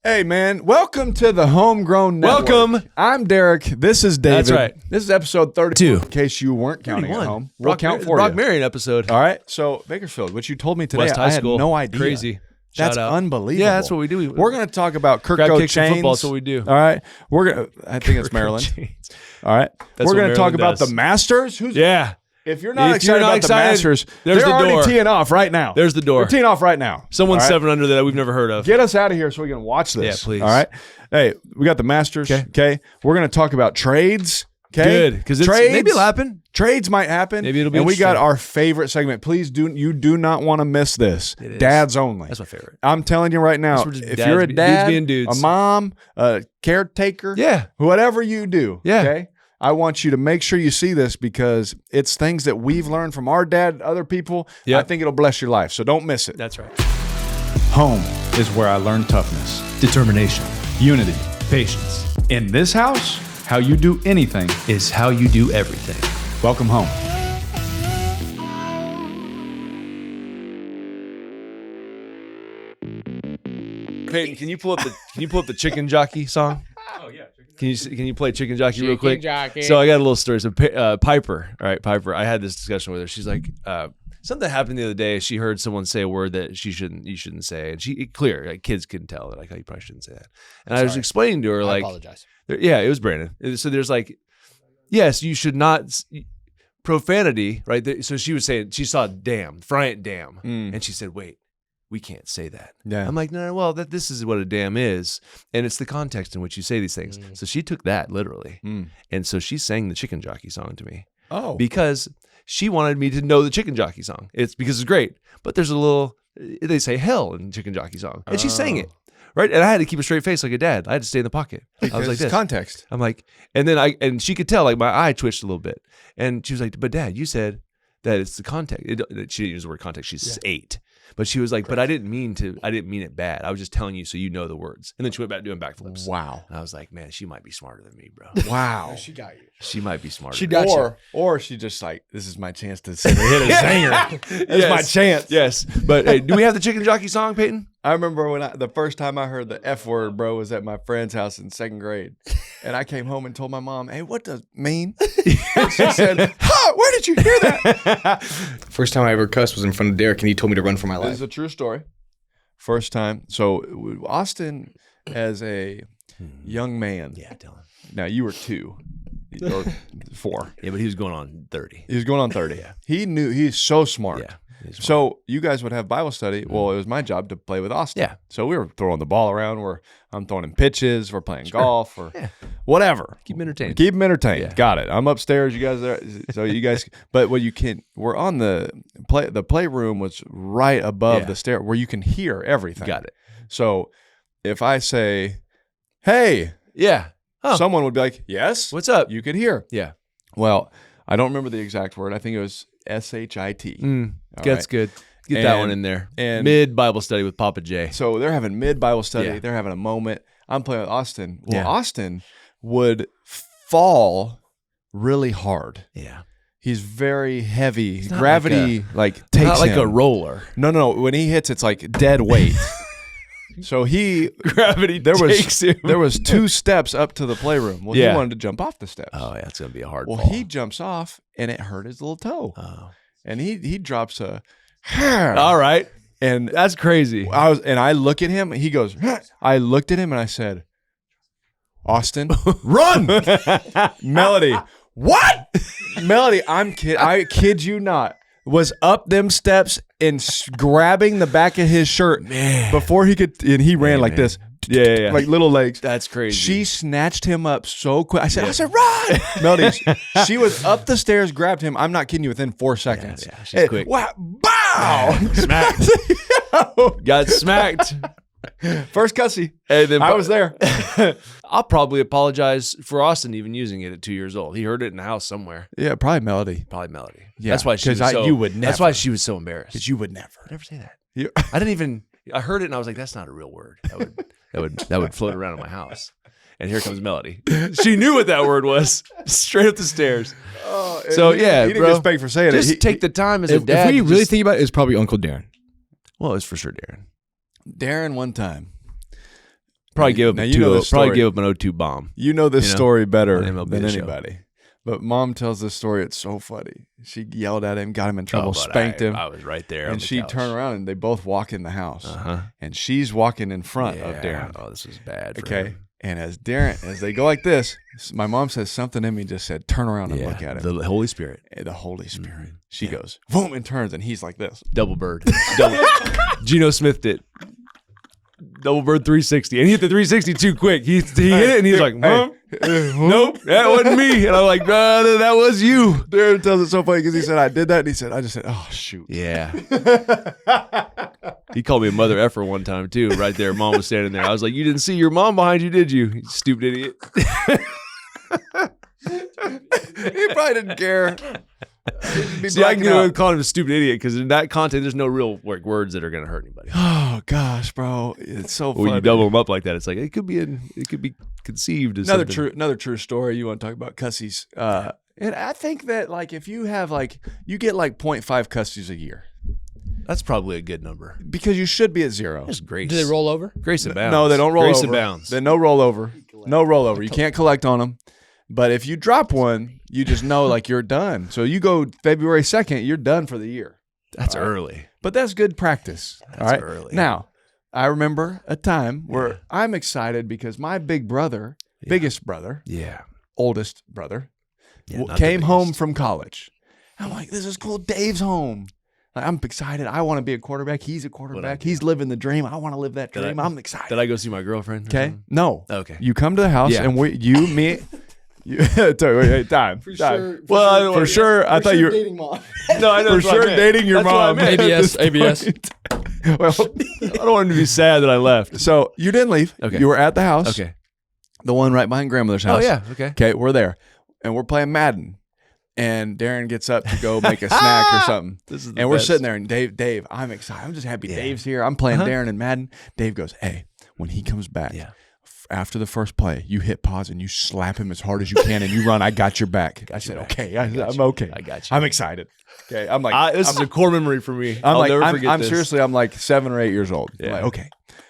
Hey, man, welcome to the Homegrown Network. Welcome. I'm Derek. This is David. That's right. This is episode 32, in case you weren't counting at home. We'll count for Brock you. Marion episode. All right. So, Bakersfield, which you told me today, West High I had School. no idea. Crazy. That's Shout out. unbelievable. Yeah, that's what we do. We're going to talk about Kirk Grab Cousins. kicks and football. That's what we do. All right. I think it's Maryland. All right. We're going to talk about the Masters. Yeah. If you're not excited about the Masters, there's they're the already door. teeing off right now. There's the door. They're teeing off right now. Someone's All right? 7 under that we've never heard of. Get us out of here so we can watch this. Yeah, please. All right. Hey, we got the Masters. Okay. We're going to talk about trades. Okay. Good. Because maybe it'll happen. Trades might happen. Maybe it'll be And we got interesting. our favorite segment. Please do not want to miss this. It is. Dads only. That's my favorite. I'm telling you right now, That's where just if dads you're a be- dad, dudes being dudes. a mom, a caretaker, Yeah. whatever you do, Yeah. okay? I want you to make sure you see this because it's things that we've learned from our dad, other people. Yep. I think it'll bless your life. So don't miss it. That's right. Home is where I learned toughness, determination, unity, patience. In this house, how you do anything is how you do everything. Welcome home. Peyton, can you pull up the Chicken Jockey song? Oh, yeah. Can you play Chicken Jockey real quick? Jockey. So I got a little story. So Piper, all right, Piper. I had this discussion with her. She's like, something happened the other day. She heard someone say a word that you shouldn't say, and like kids can tell. They're like, oh, you probably shouldn't say that. And I was explaining to her, I like, apologize. yeah, it was Brandon. So there's like, yes, you should not profanity, right? So she was saying she saw damn, Friant damn, and she said, wait. We can't say that. Yeah. I'm like, no, well, this is what a damn is. And it's the context in which you say these things. So she took that literally. And so she sang the Chicken Jockey song to me. Oh. Because she wanted me to know the Chicken Jockey song. It's because it's great. But there's a little, they say hell in the Chicken Jockey song. And she sang it. Right. And I had to keep a straight face like a dad. I had to stay in the pocket. I was like this. Context. I'm like, and she could tell, like my eye twitched a little bit. And she was like, but Dad, you said that it's the context. She didn't use the word context. She's 8. But she was like, but I didn't mean it bad. I was just telling you so you know the words. And then she went back doing backflips. Wow. And I was like, man, she might be smarter than me, bro. Wow. She got you. She might be smarter. She than got me. you. Or she just like, this is my chance to hit a zinger. It's my chance. Yes. But hey, do we have the Chicken Jockey song, Peyton? I remember when the first time I heard the F word, bro, was at my friend's house in 2nd grade. And I came home and told my mom, hey, what does it mean? And she said, huh, where did you hear that? First time I ever cussed was in front of Derek, and he told me to run for my This life. is a true story. First time. So Austin, as a young man. Yeah, tell him. Now, you were 2 or 4. Yeah, but he was going on 30. He was going on 30. Yeah. He's so smart. Yeah. he's smart. So you guys would have Bible study. Well, it was my job to play with Austin. Yeah. So we were throwing the ball around. I'm throwing him pitches. We're playing golf or whatever. Keep him entertained. Keep him entertained. Yeah. Got it. I'm upstairs. You guys are. So you guys. But what you can. We're on the playroom was right above the stair where you can hear everything. Got it. So if I say, "Hey," Yeah. Oh. someone would be like, "Yes." What's up? You could hear. Yeah. Well, I don't remember the exact word. I think it was SHIT. That's right. good. Get that And- one in there. and- Mid Bible study with Papa J. So they're having mid Bible study. Yeah. They're having a moment. I'm playing with Austin. Well, Yeah. Austin would fall really hard. Yeah. He's very heavy. not Gravity takes Not like him. a roller. No. When he hits, it's like dead weight. So Gravity takes him. there was 2 steps up to the playroom. Well, Yeah. he wanted to jump off the steps. Oh, yeah, it's gonna be a hard Well, fall. he jumps off and it hurt his little toe. Oh. And he drops a All right. and That's crazy. I look at him. He goes. I looked at him and I said, "Austin, run!" Melody, what? Melody, I kid you not, was up them steps and grabbing the back of his shirt before he could, and he ran like this, Yeah. like little legs. That's crazy. She snatched him up so quick. I said, run! Melody, she was up the stairs, grabbed him. I'm not kidding you. Within 4 seconds. Yeah, she's quick. Wow! Bow! Smacked. Got smacked. First cussy. And then I was there. I'll probably apologize for Austin even using it at 2 years old. He heard it in the house somewhere. Yeah, probably Melody. Probably Melody. Yeah, That's why she was 'cause so. you would That's never. why she was so embarrassed. Because you would never. Never say that. You- I didn't even. I heard it and I was like, "That's not a real word. That would float around in my house." And here comes Melody. She knew what that word was. Straight up the stairs. So he yeah, didn't bro. get spanked for saying Just it. take the time as a If dad. we to really just- think about it, it's probably Uncle Darren. well, it's for sure Darren. Darren one time Probably gave up Now, an you know this story. Probably gave up an O2 bomb. You know this You know, story better on MLB than The Show. anybody. But Mom tells this story. It's so funny. She yelled at him, got him in trouble, but spanked him. I was right there. on And the she couch. turned around and they both walk in the house. Uh-huh. And she's walking in front of Darren. Oh, this is bad. For Okay. him. And as they go like this, my mom says something in me just said, turn around and look at him. The Holy Spirit. The Holy Spirit. She goes, boom, and turns, and he's like this. Double bird. Geno Smith did. Double bird 360. And he hit the 360 too quick. He hit it and he's like, Mom, nope, that wasn't me. And I'm like, no, that was you. Darren tells it so funny because he said, I did that. And he said, I just said, oh, shoot. Yeah. He called me a mother effer one time too, right there. Mom was standing there. I was like, you didn't see your mom behind you, did you? You stupid idiot. He probably didn't care. See, I can get away with calling him a stupid idiot because in that context, there's no real words that are going to hurt anybody. Oh, gosh, bro. It's so funny. When you double them up like that, it's like it could be conceived as Another true story. You want to talk about cussies? And I think that like if you have like you get like 0.5 cussies a year That's probably a good number. because you should be at 0. There's grace. Do they roll over? Grace and bounds. No, they don't roll grace over. and bounds. Then no rollover. No rollover. You can't collect on them. But if you drop one, you just know like you're done. So you go February 2nd, you're done for the year. That's early. But that's good practice. All right. early. Now, I remember a time where I'm excited because my big brother, biggest brother, Yeah. oldest brother, Not the came home biggest. from college. I'm like, this is cool. Dave's home. Like, I'm excited. I want to be a quarterback. He's a quarterback. He's living the dream. I want to live that Did I- dream. I'm excited. Did I go see my girlfriend? or Okay. something? No. Okay. You come to the house Yeah. and me. Time. sure- Well, I don't For wanna- sure. I thought you were dating mom. No, I know. for that's what I sure meant. dating your That's what I mom. meant. ABS, ABS. Well, I don't want him to be sad that I left. so you didn't leave. Okay. You were at the house. Okay. The one right behind grandmother's house. Oh yeah. Okay. Okay, we're there. And we're playing Madden. And Darren gets up to go make a snack or something. This is the And we're best. sitting there and Dave, I'm excited. I'm just happy Dave's here. I'm playing Darren and Madden. Dave goes, hey, when he comes back, after the first play, you hit pause and you slap him as hard as you can and you run. I got your back. I said, okay. I'm okay. I got you. I'm excited. Okay. I'm like, This is a core memory for me. I'm I'll like, never I'm, forget I'm this. seriously, I'm like 7 or 8 years old. I'm Yeah. like, okay.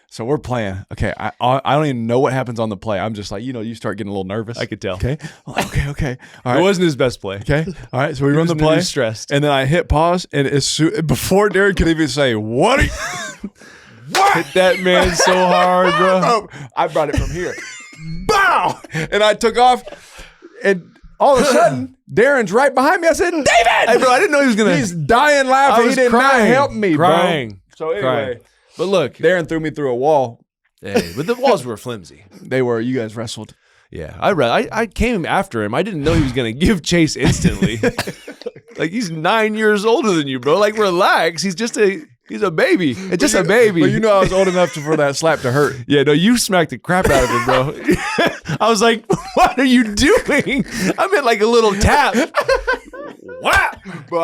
So we're playing. Okay. I don't even know what happens on the play. I'm just like, you start getting a little nervous. I could tell. Okay. I'm like, okay. All It right. wasn't his best play. Okay. All right. So we He run the was play. stressed. And then I hit pause. And before Derek could even say, what are you? Hit that man so hard, bro. Oh, I brought it from here. Bow! And I took off. And all of a sudden, Darren's right behind me. I said, David! Hey, bro, I didn't know he was gonna. He's dying laughing. I He was did not crying. help me, Crying. bro. So anyway, But look, Darren threw me through a wall. hey, but the walls were flimsy. You guys wrestled. Yeah, I came after him. I didn't know he was gonna give chase instantly. Like he's 9 years older than you, bro. Like relax. He's a baby. It's just a baby. But I was old enough for that slap to hurt. Yeah, no, you smacked the crap out of him, bro. I was like, what are you doing? I meant like a little tap. Wow. But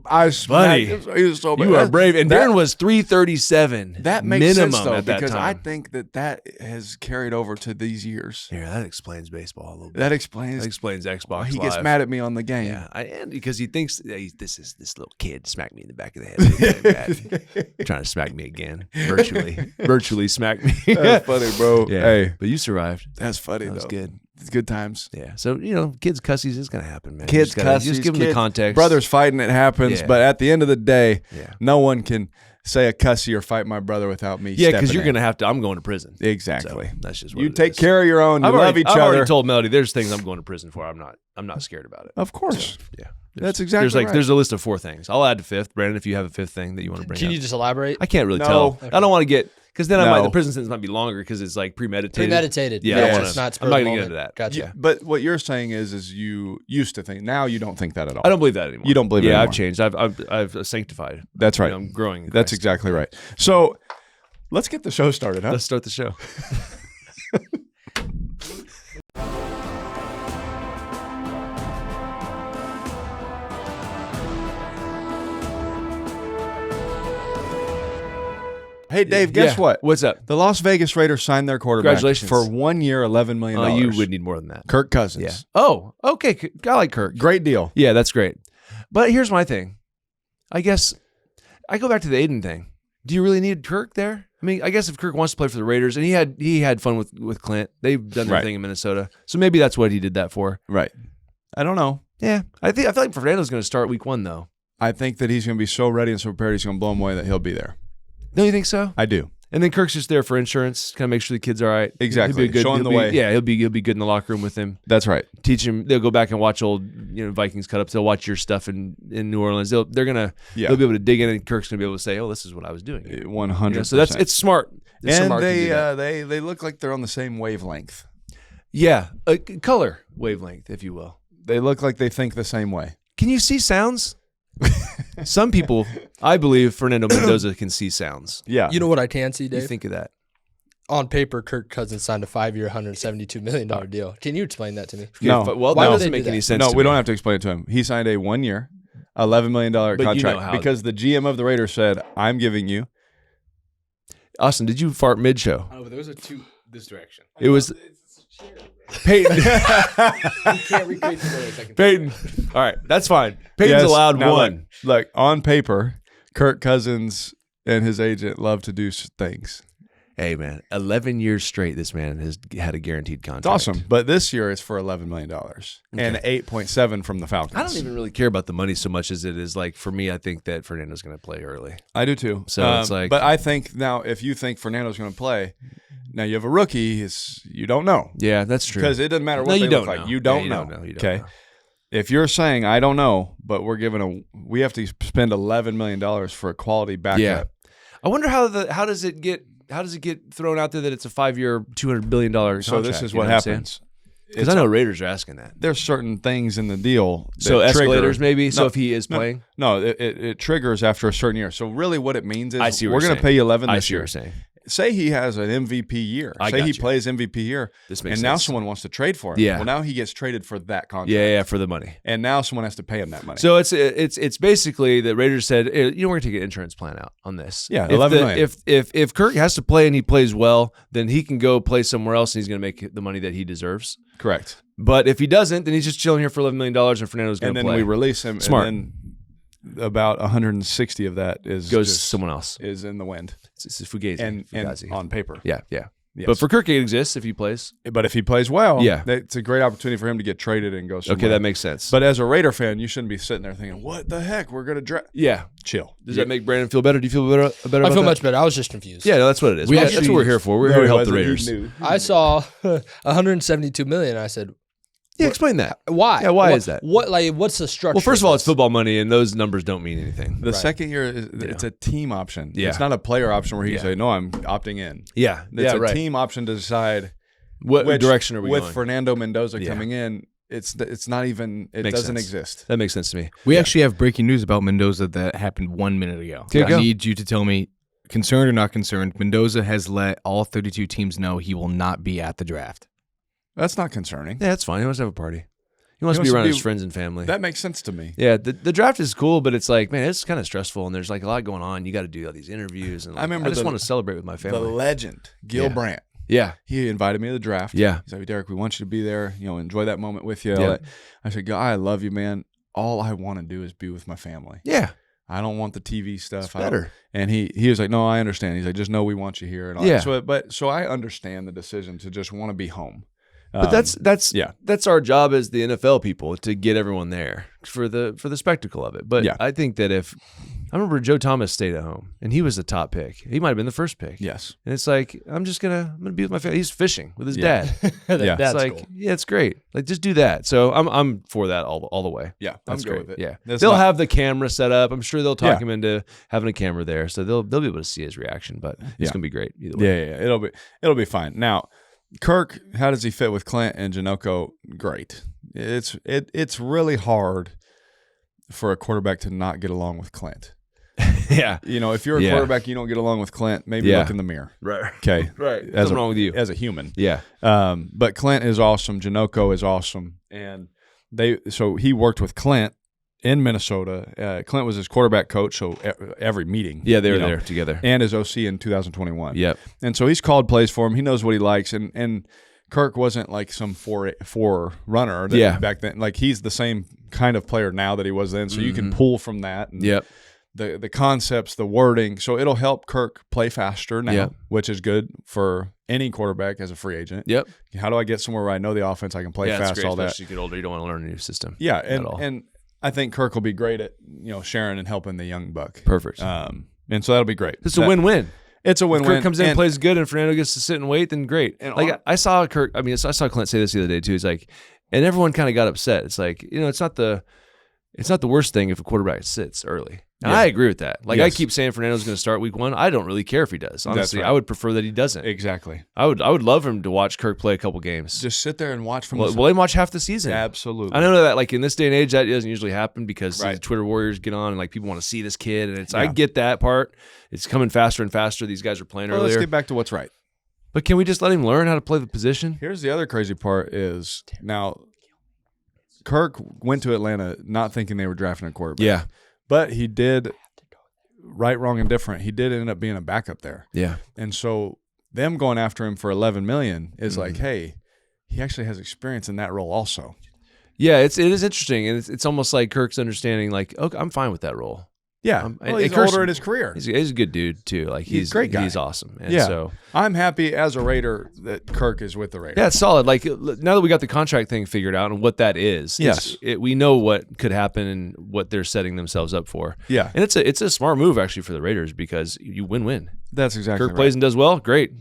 I Buddy, smacked him. He was so bad. You are brave. And That- Darren was 337. That makes minimum sense though, at that because I time. think that has carried over to these years. Yeah, that explains baseball a little bit. That explains. That explains Xbox He gets Live. mad at me on the game. Yeah, and because he thinks that this little kid smacked me in the back of the head. Really bad. Trying to smack me again, virtually smack me. That's funny, bro. Yeah, Hey, but you survived. that's funny That was though. good. It's good times. Yeah, so kids cussies is gonna happen, man. Kids you just cussies, give them the kids- context. Brothers fighting, it happens. Yeah. But at the end of the day, Yeah. no one can say a cussy or fight my brother without me. Yeah, because stepping you're in. gonna have to. I'm going to prison. Exactly. So that's just what You it take is. care of your own. You I've love already, each I've other. already told Melody there's things I'm going to prison for. I'm not scared about it. Of course. So, yeah, That's exactly There's right. there's a list of 4 things. I'll add a 5th, Brandon, if you have a 5th thing that you want to bring Can up. you just elaborate? I can't really No. tell. I don't want to get because then No. the prison sentence might be longer because it's like premeditated. Premeditated. Yeah, I Yeah, don't wanna- it's not. I'm not going to get into that. Gotcha. Yeah. But what you're saying is you used to think. Now you don't think that at all. I don't believe that anymore. You don't believe it Yeah, anymore. I've changed. I've sanctified. That's right. I'm growing. in That's Christ. exactly right. So let's get the show started, huh? Let's start the show. Hey, Dave, guess Yeah. what? What's up? The Las Vegas Raiders signed their quarterback Congratulations. for 1 year, $11 million. Oh, you would need more than that. Kirk Cousins. Yeah. Oh, okay. I like Kirk. Great deal. Yeah, that's great. But here's my thing. I guess I go back to the Aiden thing. Do you really need Kirk there? I mean, I guess if Kirk wants to play for the Raiders, and he had fun with Clint, they've done their thing in Minnesota, so maybe that's what he did that for. Right. I don't know. Yeah, I feel like Fernando's going to start week 1 though. I think that he's going to be so ready and so prepared, he's going to blow him away that he'll be there. Don't you think so? I do. And then Kirk's just there for insurance, kind of make sure the kid's all right. Exactly. Show him the way. Yeah, he'll be good in the locker room with him. That's right. Teach him. They'll go back and watch old Vikings cut ups. They'll watch your stuff in New Orleans. They'll be able to dig in, and Kirk's gonna be able to say, "Oh, this is what I was doing." 100%. So it's smart. And they look like they're on the same wavelength. Yeah, color wavelength, if you will. They look like they think the same way. Can you see sounds? Some people, I believe, Fernando Mendoza can see sounds. Yeah. You know what I can see, Dave? You think of that? On paper, Kirk Cousins signed a 5-year, $172 million deal. Can you explain that to me? No. Well, Why that would doesn't they make do any that? sense. No, to we me. don't have to explain it to him. He signed a 1-year, $11 million contract you know how- because the GM of the Raiders said, "I'm giving you." Austin, did you fart mid-show? Oh, those are two this direction. It was Peyton. You can't recreate the lyrics. I can Peyton. All right, that's fine. Peyton's Yes, allowed now one. Look, on paper, Kirk Cousins and his agent love to do things. Hey, man, 11 years straight, this man has had a guaranteed contract. It's awesome. But this year it's for $11 million and 8.7 from the Falcons. I don't even really care about the money so much as it is like, for me, I think that Fernando's going to play early. I do too. So it's like- but I think now if you think Fernando's going to play, now you have a rookie, you don't know. Yeah, that's true. Because it doesn't matter what No, they you look don't like. know. You don't Yeah, you know. don't know. You don't Okay. know. If you're saying I don't know, but we have to spend $11 million for a quality backup. Yeah. I wonder how does it get thrown out there that it's a 5-year, $200 billion contract? So this is you what know I'm saying? happens. Because I know Raiders are asking that. There's certain things in the deal. That So escalators trigger. maybe. So No, if he is playing, No, it triggers after a certain year. So really, what it means is I see what we're you're going to saying. pay you 11 I this see what year. you're saying. Say he has an MVP year. I Say got he you. plays MVP year. This makes and now sense. someone wants to trade for him. Yeah. Well, now he gets traded for that contract. Yeah, for the money. And now someone has to pay him that money. So it's basically the Raiders said, we're going to take an insurance plan out on this. Yeah, if $11 million. If Kirk has to play and he plays well, then he can go play somewhere else and he's going to make the money that he deserves. Correct. But if he doesn't, then he's just chilling here for $11 million and Fernando's going And to then play. we release him. Smart. And then about 160 of that goes just to someone else. is in the wind. It's Fugazi. And Fugazi. on paper. Yeah. Yes. But for Kirk, it exists if he plays. But if he plays well, Yeah. it's a great opportunity for him to get traded and go somewhere. Okay, that makes sense. But as a Raider fan, you shouldn't be sitting there thinking, "What the heck? We're gonna draft." yeah. Chill. Does that make Brandon feel better? Do you feel better about I feel that? much better. I was just confused. Yeah, no, that's what it is. We That's actually- what we're here for. We're No, here to he help the wasn't. He Raiders. knew. I saw $172 million. I said, Yeah, explain that. why? Yeah, why is that? What's the structure? Well, first of all, it's this? football money, and those numbers don't mean anything. The second year, it's a team option. Yeah. It's not a player option where he Yeah. can say, "No, I'm opting in." Yeah, It's a team option to decide What which direction are we with going? Fernando Mendoza Yeah. coming in. It's not even. It Makes doesn't sense. exist. That makes sense to me. We actually have breaking news about Mendoza that happened 1 minute ago. Here you I go. need you to tell me, concerned or not concerned, Mendoza has let all 32 teams know he will not be at the draft. That's not concerning. Yeah, that's fine. He wants to have a party. He wants to wants be to around be- his friends and family. That makes sense to me. Yeah, the draft is cool, but it's like, man, it's kind of stressful, and there's like a lot going on. You got to do all these interviews, and like, I remember just the- want to celebrate with my The family. legend, Gil Yeah. Brandt. Yeah, He invited me to the draft. Yeah. He said, "Derek, we want you to be there. Enjoy that moment with you." Yeah. I said, "God, I love you, man. All I want to do is be with my family. yeah, I don't want the TV stuff. it's better. And he was like, "No, I understand." He's like, "Just know we want you here." And all Yeah. that. So I understand the decision to just want to be home. But that's yeah. that's our job as the NFL people to get everyone there for the spectacle of it. But Yeah. I think that if I remember Joe Thomas stayed at home and he was the top pick, he might have been the first pick. Yes. And it's like I'm gonna be with my family. He's fishing with his Yeah. dad. Yeah. That's it's like cool. yeah, it's great. Like just do that. So I'm for that all the way. Yeah. That's I'm good great. with it. Yeah, That's they'll not- have the camera set up. I'm sure they'll talk Yeah. him into having a camera there, so they'll be able to see his reaction. But it's Yeah. gonna be great either way. Yeah. It'll be fine. Now, Kirk, how does he fit with Clint and Janocko? Great. It's really hard for a quarterback to not get along with Clint. Yeah, If you're a Yeah. quarterback, you don't get along with Clint. Maybe Yeah. look in the mirror. right, Okay. right. As Nothing wrong with you. as a human. Yeah, But Clint is awesome. Janocko is awesome, and so he worked with Clint in Minnesota. Clint was his quarterback coach, so every meeing. yeah, they were there together. and his OC in 2021. Yep. And so he's called plays for him. He knows what he likes, and Kirk wasn't like some four runner. Yeah. Back then, like he's the same kind of player now that he was then. So you can pull from that. And Yep. the concepts, the wording. So it'll help Kirk play faster now, Yeah. which is good for any quarterback as a free agent. Yep. How do I get somewhere where I know the offense, I can play Yeah, fast, it's great. all that. Especially as you get older, you don't want to learn a new system. Yeah, at all. and I think Kirk will be great at sharing and helping the young buck. Perfect. And so that'll be great. It's a win-win. It's a If win-win. Kirk comes in and And- plays good, and Fernando gets to sit and wait, then great. And Like I saw Kirk. I mean, I saw Clint say this the other day too. He's like, and everyone kind of got upset. It's like, it's not the worst thing if a quarterback sits early. And Yeah. I agree with that. Like I Yes. keep saying Fernando's going to start week 1. I don't really care if he does. Honestly, right. I would prefer that he doesn't. Exactly. I would love him to watch Kirk play a couple games. Just sit there and watch from Well, the let him watch half the season. Absolutely. I know that like in this day and age that doesn't usually happen because Right. the Twitter warriors get on and like people want to see this kid and it's Yeah. I get that part. It's coming faster and faster. These guys are playing Well, let's earlier. get back to what's right. But can we just let him learn how to play the position? Here's the other crazy part is now Kirk went to Atlanta not thinking they were drafting a quarterback. Yeah. But he did right, wrong, and different. He did end up being a backup there. Yeah. And so them going after him for $11 million is Mm-hmm. like, hey, he actually has experience in that role also. Yeah, it is interesting, and it's almost like Kirk's understanding, like, okay, I'm fine with that role. Yeah. And He's Kirk's- older in his career. He's a good dude too. Like He's a great guy. He's awesome. And Yeah. so I'm happy as a Raider that Kirk is with the Raiders. yeah, it's solid. Like now that we got the contract thing figured out and what that is, Yes. we know what could happen and what they're setting themselves up for. Yeah. And it's a smart move actually for the Raiders because you win-win. That's exactly Kirk right. plays and does well, great.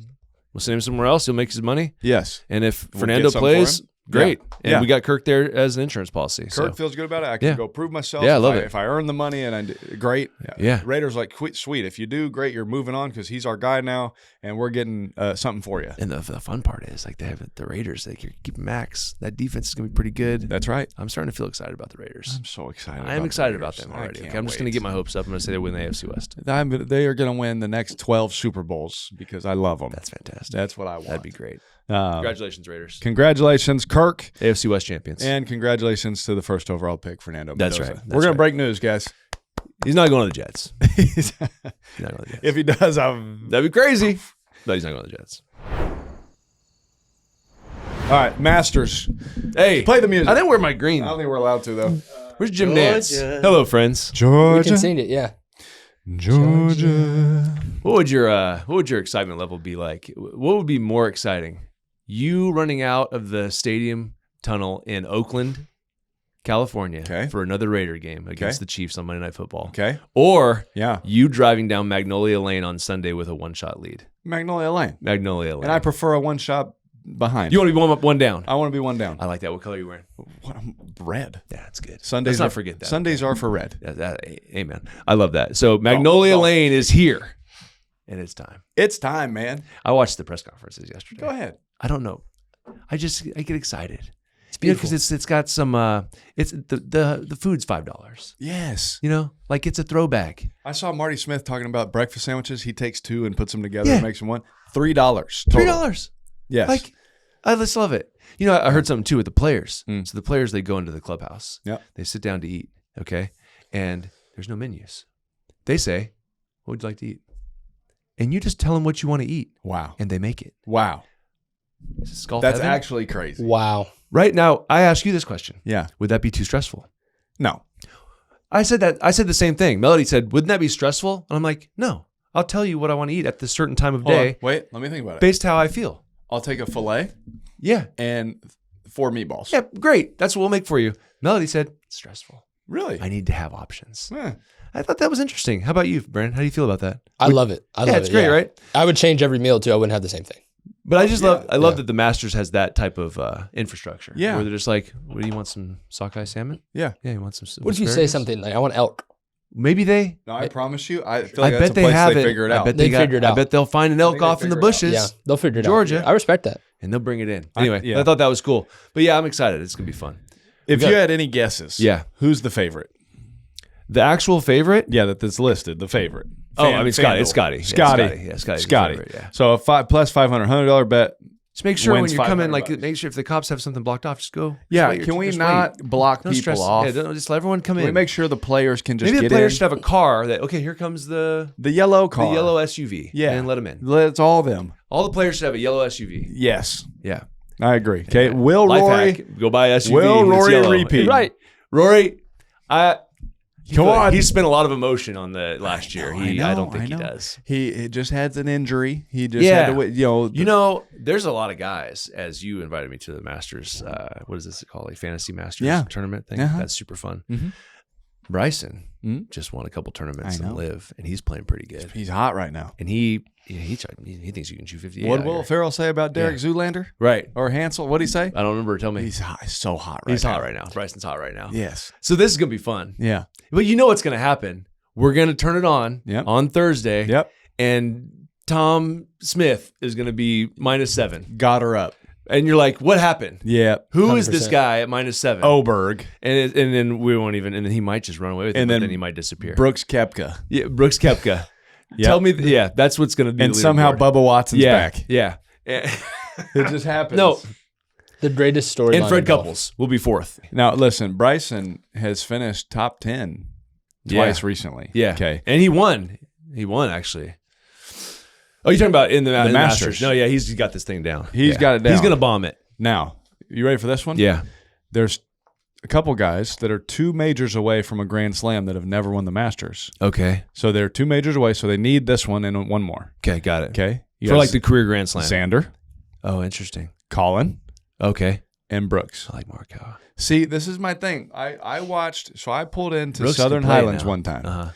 We'll send him somewhere else. He'll make his money. Yes. And if We'll Fernando get some for plays, him. great. Yeah. And Yeah. we got Kirk there as an insurance policy. Kirk So feels good about it. I can Yeah. go prove myself. Yeah, I If love it. If I earn the money and great. Yeah. Raiders like sweet. If you do, great. You're moving on because he's our guy now, and we're getting something for you. and the fun part is like they have the Raiders. Like you're keeping Max. That defense is gonna be pretty good. That's right. I'm starting to feel excited about the Raiders. I'm so excited. I am the excited about Raiders. them I already. can't Okay, I'm just going to wait. get my hopes up. I'm going to say they win the AFC West. They are going to win the next 12 Super Bowls because I love them. That's fantastic. That's what I want. That'd be great. Congratulations. Congratulations, Raiders. Kirk, AFC West champions. and congratulations to the first overall pick, Fernando That's Mendoza. right. We're That's going right. to break news, guys. He's not going to the Jets. He's- He's not going to the Jets. if he does, I'm. That'd be crazy. But he's not going to the Jets. All right, Masters. Hey, Play the music. I didn't wear my green. I don't think we're allowed to, though. Where's Jim Nance? Hello, friends. We Georgia. can sing it, yeah. Georgia. What would your excitement level be like? What would be more exciting? You running out of the stadium tunnel in Oakland, California, Okay. for another Raider game against Okay. the Chiefs on Monday Night Football. Okay. Or Yeah. you driving down Magnolia Lane on Sunday with a one-shot lead. Magnolia Lane. Magnolia Lane. And I prefer a one shot behind. you want to be one up, one down. I want to be one down. I like that. What color are you wearing? What, red. Yeah, that's good. Sundays. Let's not are- forget that. Sundays are for red. Yeah, amen. I love that. So Magnolia Oh. Lane is here, and it's time. It's time, man. I watched the press conferences yesterday. Go ahead. I don't know. I get excited. It's Because beautiful. it's got some it's the food's $5. Yes. Like it's a throwback. I saw Marty Smith talking about breakfast sandwiches. He takes two and puts them together Yeah. and makes them one. $3. total. $3. Yes. Like I just love it. I heard something too with the players. Mm. So the players, they go into the clubhouse. Yep. They sit down to eat. Okay. And there's no menus. They say, "What would you like to eat?" And you just tell them what you want to eat, Wow. and they make it. Wow. Is this golf That's heaven? actually crazy. Wow. Right now, I ask you this question: Yeah. would that be too stressful? No. I said the same thing. Melody said, "Wouldn't that be stressful?" And I'm like, "No. I'll tell you what I want to eat at this certain time of Hold on. day, Wait, let me think about it. based how I feel." I'll take a filet Yeah. and 4 meatballs. Yeah, great. That's what we'll make for you. Melody said, "It's stressful. Really? I need to have options." Eh. I thought that was interesting. How about you, Brandon? How do you feel about that? I love it. I love it's it. great, yeah. right? I would change every meal too. I wouldn't have the same thing. But I just love yeah. that the Masters has that type of infrastructure. Yeah. Where they're just like, "What do you want? Some sockeye salmon? Yeah. Yeah, you want some What if you say asparagus?" something like, I want elk? Maybe they. No, I promise you. I feel I like that's bet a they place have they it. figure it I out. bet They they figure it I out. bet they'll find an elk they off in the figure it out. bushes. Yeah, they'll figure it Georgia. out. I respect that. And they'll bring it in. I- Anyway, yeah. I thought that was cool. But yeah, I'm excited. It's gonna be fun. If got- you had any guesses, Yeah. who's the favorite? The actual favorite? Yeah, that's listed. The favorite. Scotty. It's Scotty. Yeah, Scotty. Yeah, Scotty's the Scotty. favorite, yeah. So a plus $500 bet. Just make sure when Wins you come in, like, $500. make sure if the cops have something blocked off, just go. Yeah, just wait, can we just not wait. block Don't people stress. off? Yeah, don't, just let everyone come Can we in. make sure the players can just Maybe the get players in? should have a car that, okay, here comes the yellow car. yellow SUV. Yeah. And let them in. It's all them. All the players should have a yellow SUV. Yes. Yeah. I agree. Okay. Yeah. Will Life Rory hack, go buy SUV. Will that's Rory yellow. repeat? Right. Rory, Come on. He spent a lot of emotion on the last year. I don't think he know. does. He just had an injury. He just had to wait, There's a lot of guys, as you invited me to the Masters, what is this called? A fantasy Masters tournament thing? Uh-huh. That's super fun. Mhm. Bryson just won a couple tournaments and live, and he's playing pretty good. He's hot right now. And he thinks you can shoot 58. What did Will Ferrell say about Derek Zoolander? Right. Or Hansel? What'd he say? I don't remember. Tell me. He's hot. He's so hot right He's now. hot right now. Bryson's hot right now. Yes. So this is going to be fun. Yeah. But you know what's going to happen. We're going to turn it on on Thursday. Yep. And Tom Smith is going to be -7. Got her up. And you're like, what happened? Yeah. Who is this guy at -7? Oberg. And then we won't even, and then he might just run away with it, And but then then he might disappear. Brooks Koepka. Yeah, Brooks Koepka. Yep. Tell me, that's what's going to be. And the somehow leaderboard. Bubba Watson's back. Yeah. It just happens. No. The greatest story. And Fred Couples will be 4th. Now, listen, Bryson has finished top 10 twice recently. Yeah. Okay. And he won. He won, actually. Oh, you're talking about in the Masters. Masters. No, yeah, he's got this thing down. He's got it down. He's going to bomb it. Now, you ready for this one? Yeah. There's a couple guys that are 2 majors away from a Grand Slam that have never won the Masters. Okay. So they're 2 majors away, so they need this one and one more. Okay, got it. Okay. You For got like the career Grand Slam. Xander, Oh, interesting. Colin, Okay. and Brooks. I like Morikawa. See, this is my thing. I watched, so I pulled into Brooks Southern can play Highlands now. one time. Uh-huh.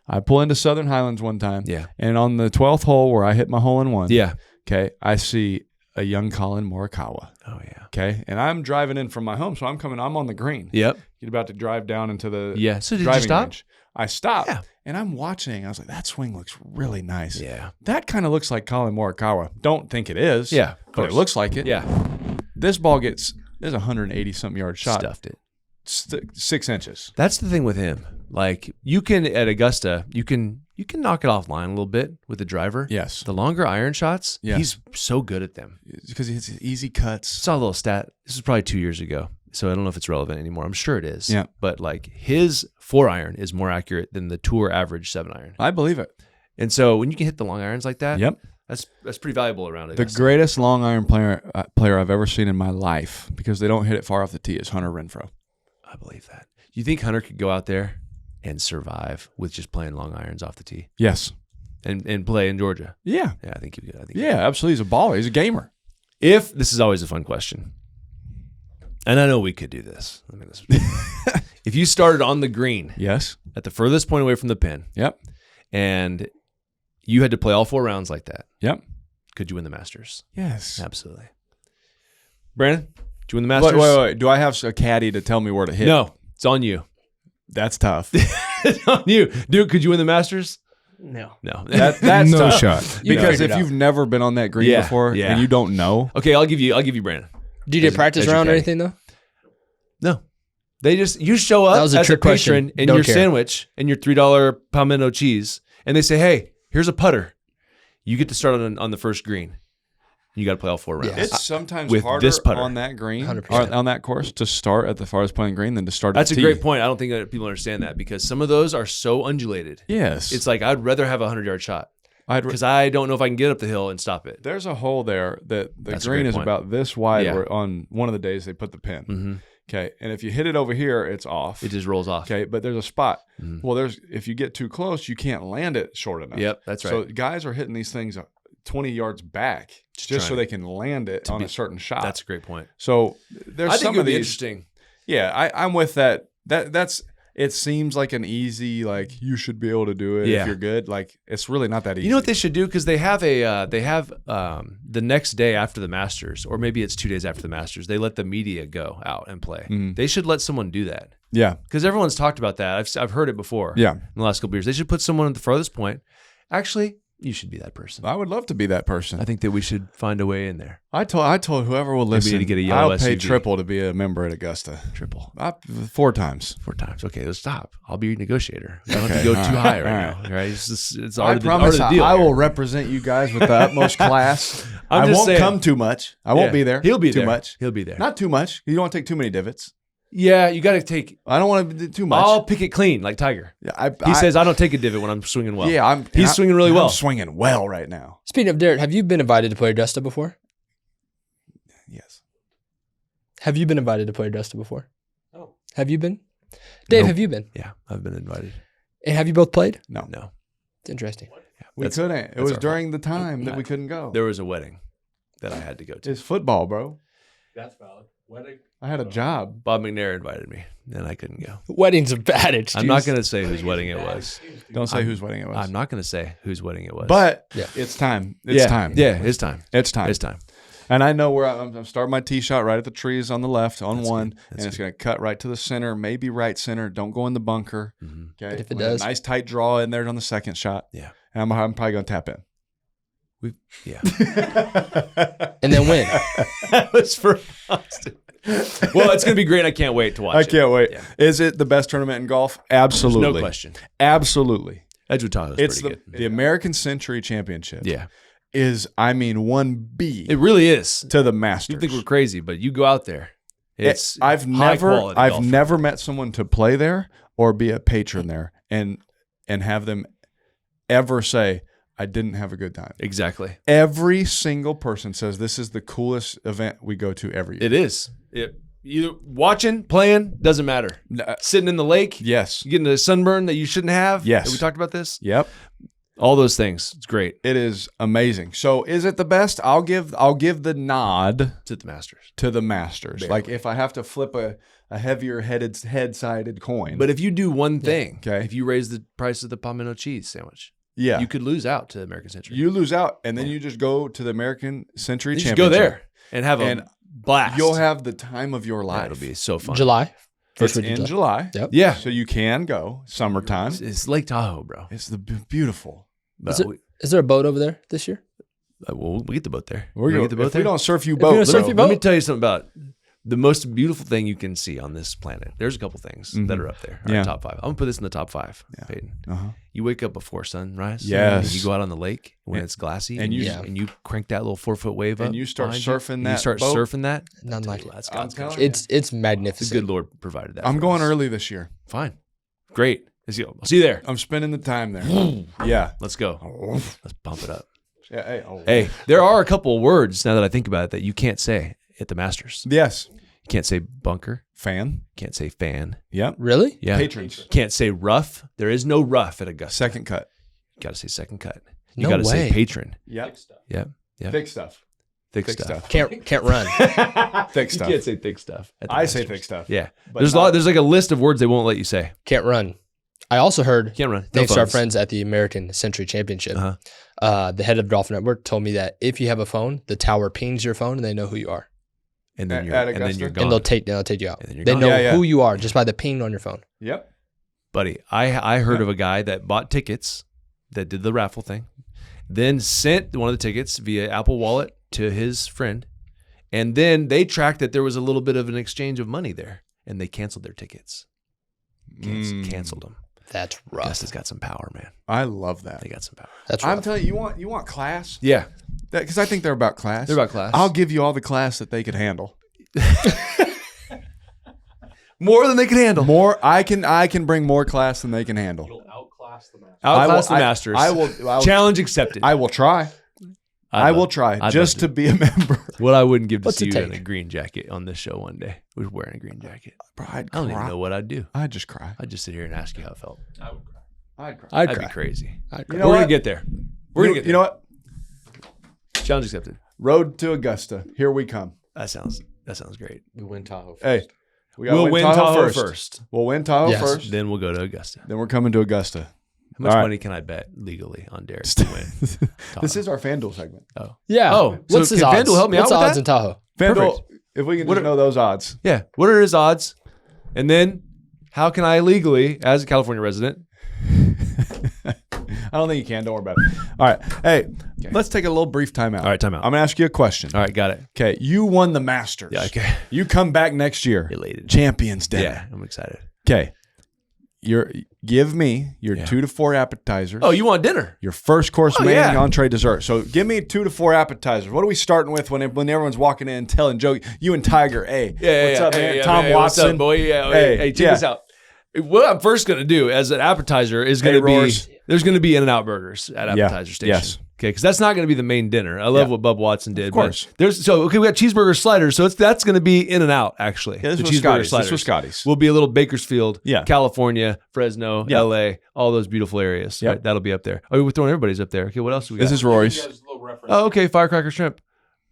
I pull into Southern Highlands one time. Yeah. And on the 12th hole where I hit my hole in one, Yeah. okay, I see a young Colin Morikawa. Oh, yeah. Okay. And I'm driving in from my home, so I'm on the green. Yep. You're about to drive down into the Yeah. So did you driving stop? range. I stopped. Yeah. And I'm watching. I was like, that swing looks really nice. Yeah. That kind of looks like Colin Morikawa. Don't think it is. Yeah, of But course. it looks like it. Yeah. This ball there's a 180-something yard shot. Stuffed it. 6 inches. That's the thing with him. Like, you can, at Augusta, you can knock it offline a little bit with the driver. Yes. The longer iron shots, Yeah. he's so good at them. Because it's easy cuts. Saw a little stat. This was probably 2 years ago, so I don't know if it's relevant anymore. I'm sure it is. Yeah. But like his 4-iron is more accurate than the tour average 7-iron. I believe it. And so when you can hit the long irons like that, Yep. that's pretty valuable around The Augusta. greatest long iron player I've ever seen in my life, because they don't hit it far off the tee, is Hunter Renfroe. I believe that. You think Hunter could go out there and survive with just playing long irons off the tee Yes. and play in Georgia? Yeah. Yeah, I think he could. Yeah, absolutely. He's a baller. He's a gamer. If this is always a fun question, and I know we could do this. I mean, if you started on the green Yes. at the furthest point away from the pin, Yep. and you had to play all 4 rounds like that, Yep. could you win the Masters? Yes. Absolutely. Brandon, did you win the Masters? Wait. Do I have a caddy to tell me where to hit? No, it's on you. That's tough. It's on you, dude. Could you win the Masters? No. No. That's No tough. shot. Because figure if it out. you've never been on that green Yeah, before yeah. and you don't know, Okay, I'll give you Brandon. Do you get practice as your round or caddy. anything though? No. You show up That was a as trick a patron question. and Don't your care. sandwich and your $3 palmetto cheese, and they say, "Hey, here's a putter. You get to start on the first green. You got to play all 4 rounds." Yeah. it's sometimes With harder this putter. on that green, 100%. or on that course, to start at the farthest point of the green than to start That's at a the tee. great point. I don't think that people understand that because some of those are so undulated. Yes. It's like I'd rather have a 100-yard shot I'd because I don't know if I can get up the hill and stop it. There's a hole there that the That's a green great is point. about this wide Yeah. where on one of the days they put the pin. Mm-hmm. Okay. And if you hit it over here, it's off. It just rolls off. Okay. But there's a spot. Mhm. Well, if you get too close, you can't land it short enough. Yep, that's right. So guys are hitting these things 20 yards back just so trying they can land it on a certain shot. That's a great point. So there's I think some it would of be these. interesting. Yeah, I'm with that. That's. It seems like an easy, like you should be able to do it Yeah. if you're good. Like it's really not that easy. You know what they should do? Because they have the next day after the Masters, or maybe it's 2 days after the Masters, they let the media go out and play. Mhm. They should let someone do that Yeah, because everyone's talked about that. I've heard it before. yeah. In the last couple of years, they should put someone at the farthest point. Actually, you should be that person. I would love to be that person. I think that we should find a way in there. I told whoever will Maybe we listen, need to get a yellow I'll pay SUV. triple to be a member at Augusta. Triple 4 times. 4 times. Okay, let's stop. I'll be your negotiator. I don't have Okay, to go all too right, high right all now. Right? It's I art of the, promise art of the deal. I here. will represent you guys with the utmost class. I'm I just won't saying. come too much. I won't Yeah. be there. He'll be too there. much. He'll be there. Not too much. You don't want to take too many divots. Yeah, you got to take. I don't want to do too much. I'll pick it clean like Tiger. Yeah, He says I don't take a divot when I'm swinging well. Yeah, He's swinging really well. I'm swinging well right now. Speaking of Derek, have you been invited to play Augusta before? Yes. Have you been invited to play Augusta before? Oh. Have you been? Dave, Nope. have you been? Yeah, I've been invited. And have you both played? No. No, It's interesting. We That's- couldn't. It that's was our during the time that we couldn't go. there was a wedding that I had to go to. It's football, bro. That's valid. Wedding. I had a job. Bob McNair invited me, and I couldn't go. Wedding's a bad excuse. I'm not going to say whose wedding it was. Don't say whose wedding it was. I'm not going to say whose wedding it was. But Yeah. it's time. It's time. Yeah, it's time. It's time. It's time. And I know where I'm starting my tee shot right at the trees on the left on That's one, good. That's and it's going to cut right to the center, maybe right center. Don't go in the bunker. Mhm. Okay. But if it With a does- nice tight draw in there on the second shot. Yeah. And I'm probably going to tap in. Yeah. And then win. That was for Austin. Well, it's going to be great. I can't wait to watch I it. can't wait. Yeah. Is it the best tournament in golf? Absolutely. No question. Absolutely. Edgewood Tahoe's It's pretty the good. American Century Championship. Yeah. Is, 1B It really is. to the Masters. You think we're crazy, but you go out there. It's I've high quality golf. never met someone to play there or be a patron there and have them ever say, I didn't have a good time. Exactly. Every single person says this is the coolest event we go to every year. It is. You watching, playing, doesn't matter. Sitting in the lake, Yes. you getting a sunburn that you shouldn't have. Yes. Have we talked about this? Yep. All those things. It's great. It is amazing. So is it the best? I'll give the nod It's at the Masters. to the Masters. Barely. Like if I have to flip a heavier head-sided coin. But if you do one thing, Okay. if you raise the price of the pimento cheese sandwich, yeah. you could lose out to American Century. You lose out, and then you just go to the American Century You just Championship. go there and have And a blast. You'll have the time of your Yeah, life. it'll be so fun. July. It's week of in July. Yep. Yeah. So you can go summertime. It's Lake Tahoe, bro. It's beautiful. But Is there a boat over there this year? we'll get the boat there. We're You gonna get the boat if there. we don't surf you If we don't boat, surf bro. you Let me boat? tell you something about the most beautiful thing you can see on this planet. There's a couple things that are up there. All right, Yeah. top 5. I'm gonna put this in the top 5. Yeah. Peyton. Uh-huh. You wake up before sunrise. Yes. And you go out on the lake when it's glassy, and and you- you crank that little 4-foot wave up, And you start behind surfing and that You start boat. surfing that. None like it. That's I'm God's telling country. you. It's The magnificent. good Lord provided that. I'm for going us. early this year. Fine. Great. I'll see you there. I'm spending the time there. Yeah. Let's go. Let's bump it up. Yeah. Hey. Hey, there are a couple of words now that I think about it that you can't say at the Masters. Yes. You can't say bunker. Fan. You can't say fan. Yep. Really? Yeah. Patrons. Can't say rough. There is no rough at Augusta. Second cut. You got to say second cut. You No got to say way. patron. Yep. Yep. Yep. Thick stuff. Thick, Thick stuff. stuff. Can't run. Thick You stuff. can't say thick stuff. at the I say Masters. thick stuff. Yeah. But There's a not- lot. There's like a list of words they won't let you say. Can't run. I also heard, Can't run. No thanks to our phones. friends at the American Century Championship, Uh-huh. the head of Dolphin Network told me that if you have a phone, the tower pings your phone and they know who you are. And then At- you're at and then Augusta? you're And gone. And they'll take you out. And then you're They gone. know Yeah, yeah. who you are just by the ping on your phone. Yep. Buddy, I heard of a guy that bought tickets, that did the raffle thing, then sent one of the tickets via Apple Wallet to his friend, and then they tracked that there was a little bit of an exchange of money there, and they canceled their tickets. Canceled them. That's rough. Augusta's got some power, man. I love that. They got some power. That's I'm rough. telling you, you want class? Yeah, Because I think they're about class. they're about class. I'll give you all the class that they could handle. more than they can handle. More, I can bring more class than they can handle. You'll outclass the master. Outclass the I- Masters. I will. Challenge accepted. I will try. I will try I'd just love to be a member. What I wouldn't give to What's see it you in take? a green jacket on this show one day. We're wearing a green jacket. Bro, I'd I don't even cry. know what I'd do. I'd just cry. I'd just sit here and ask you how it felt. I would cry. I'd cry. I'd That'd cry. be crazy. I'd You cry. know We're what? gonna get there. We're gonna get there. You know what? Challenge accepted. Road to Augusta. Here we come. That sounds great. We win Tahoe first. Hey, we gotta We'll win Tahoe first. We'll win Tahoe Yes. first. Then we'll go to Augusta. Then we're coming to Augusta. How much All right. money can I bet legally on Derek to win? This is our FanDuel segment. Yeah. Oh, what's so his can odds? FanDuel help me What's out the with odds that? in Tahoe? FanDuel, if we can What just know those odds. Yeah. What are his odds? And then how can I legally, as a California resident, I don't think you can. Don't worry about it. All right. Hey, let's take a little brief timeout. All right, timeout. I'm going to ask you a question. all right, got it. Okay. You won the Masters. Yeah, okay. You come back next year. Elated. Champions Dinner. Yeah, I'm excited. Okay. Give me your Yeah. 2 to 4 appetizers. Oh, you want dinner? Your first course, Oh, main, yeah. and entree, dessert. So give me 2 to 4 appetizers. What are we starting with when everyone's walking in telling jokes? You and Tiger, hey, what's up, man? Hey, Tom hey, what's Watson, up, boy? Yeah, Hey, hey, check yeah. this out. What I'm first gonna do as an appetizer is gonna Hey, Roars. be there's gonna be In-N-Out burgers at appetizer station. Yes. Okay, because that's not going to be the main dinner. I love what Bub Watson did. Of course. But we got cheeseburger sliders, so that's going to be in and out actually. Yeah, this the was cheeseburger Scotty's. sliders This was Scotty's. will be a little Bakersfield, Yeah. California, Fresno, Yeah. LA, all those beautiful areas. Yep. Right? That'll be up there. Oh, we're throwing everybody's up there. Okay, what else do we got? This is Rory's. There's a little reference. Oh, okay, firecracker shrimp.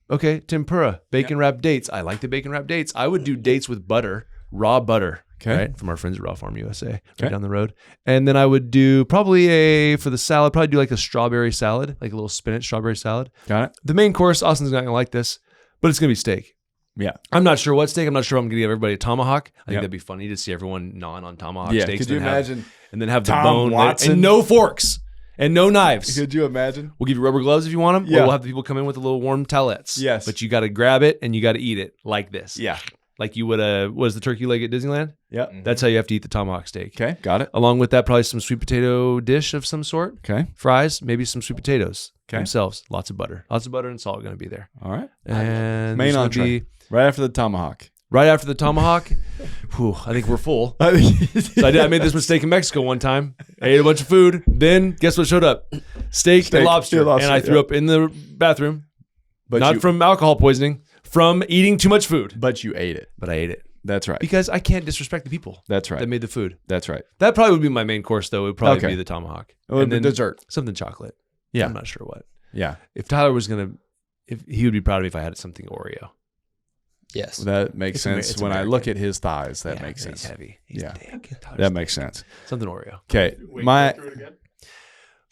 Okay, tempura, bacon wrapped dates. I like the bacon wrapped dates. I would do dates with butter, raw butter. Okay. Right, from our friends at Raw Farm USA, right Okay. down the road. And then I would do probably for the salad, probably do like a strawberry salad, like a little spinach strawberry salad. Got it? The main course, Austin's not gonna like this, but it's gonna be steak. Yeah. I'm not sure what steak. I'm not sure I'm gonna give everybody a tomahawk. I think Yep. that'd be funny to see everyone gnawing on tomahawk Yeah. steaks. Could you and then imagine? and then have the Tom bone Watson? and no forks and no knives. Could you imagine? We'll give you rubber gloves if you want them. Yeah. Or we'll have the people come in with the little warm towelettes. Yes. But you got to grab it and you got to eat it like this. Yeah. Like you would was the turkey leg at Disneyland? Yeah. That's how you have to eat the tomahawk steak. Okay. Got it. Along with that, probably some sweet potato dish of some sort. Okay. Fries, maybe some sweet potatoes Okay. themselves. Lots of butter. Lots of butter and salt going to be there. All right. And Main there's gonna entree. be- Right after the tomahawk. right after the tomahawk. Whew, I think we're full. So I made this mistake in Mexico one time. I ate a bunch of food. Then guess what showed up? Steak and lobster. Yeah, lobster, And I threw yeah. up in the bathroom. But Not you, from alcohol poisoning, from eating too much food. But you ate it. But I ate it That's right. because I can't disrespect the people That's right. that made the food. That's right. That probably would be my main course, though. It would probably Okay. be the tomahawk. Oh, and the then dessert. something chocolate. Yeah. I'm not sure what. Yeah. If Tyler was gonna, if he would be proud of me if I had something Oreo. Yes. That makes It's Amer- sense. it's when American. I look at his thighs, that Yeah, makes He's sense. heavy. He's Yeah. thick. Tyler's That thick. makes sense. Something Oreo. Okay. Wait, My go through it again?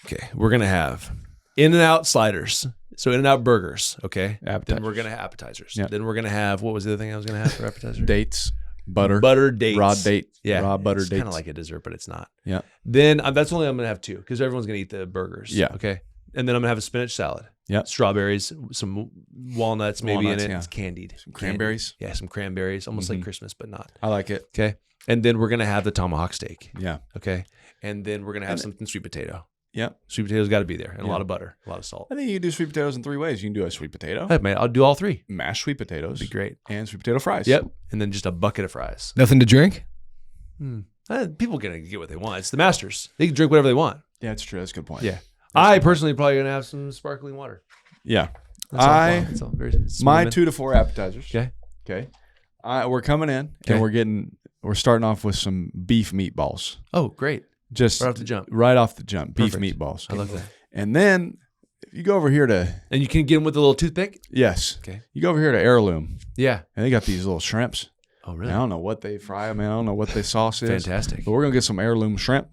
Okay, we're gonna have In-N-Out sliders. So In-N-Out burgers. Okay. Appetizers. Then we're gonna have appetizers. Yeah. Then we're gonna have what was the other thing I was gonna have for appetizer? dates, butter, Butter dates. raw date, Yeah. raw butter it's dates. kind of like a dessert, but it's not. Yeah. Then that's only I'm gonna have two because everyone's gonna eat the burgers. Yeah. Okay. And then I'm gonna have a spinach salad. Yeah. Strawberries, some walnuts maybe Walnuts, in it. yeah. It's candied. Some cranberries? Yeah, some cranberries, almost like Mhm. Christmas, but not. I like it. Okay. And then we're gonna have the tomahawk steak. Yeah. Okay. And then we're gonna have And- something sweet potato. Yeah. Sweet potato's got to be there, and a Yeah. lot of butter, a lot of salt. I think you can do sweet potatoes in three ways. You can do a sweet potato, Hey, man, I'll do all three. mashed sweet potatoes, Be great. and sweet potato fries. Yep. And then just a bucket of fries. Nothing to drink? People gonna get what they want. It's the Masters. They can drink whatever they want. Yeah, that's true. That's a good point. Yeah. I personally probably gonna have some sparkling water. Yeah. That's all. I- That's all. Very My smooth. 2 to 4 appetizers. Okay. Okay. We're coming in Okay. and we're starting off with some beef meatballs. Oh, great. Just Right off the jump. Right off the jump. Beef Perfect. meatballs. I love that. And then if you go over here to And you can get them with a little toothpick. yes. Okay. You go over here to Heirloom Yeah. and they got these little shrimps. Oh, I really? don't know what they fry them. I don't know what the sauce is. Fantastic. But we're gonna get some Heirloom shrimp,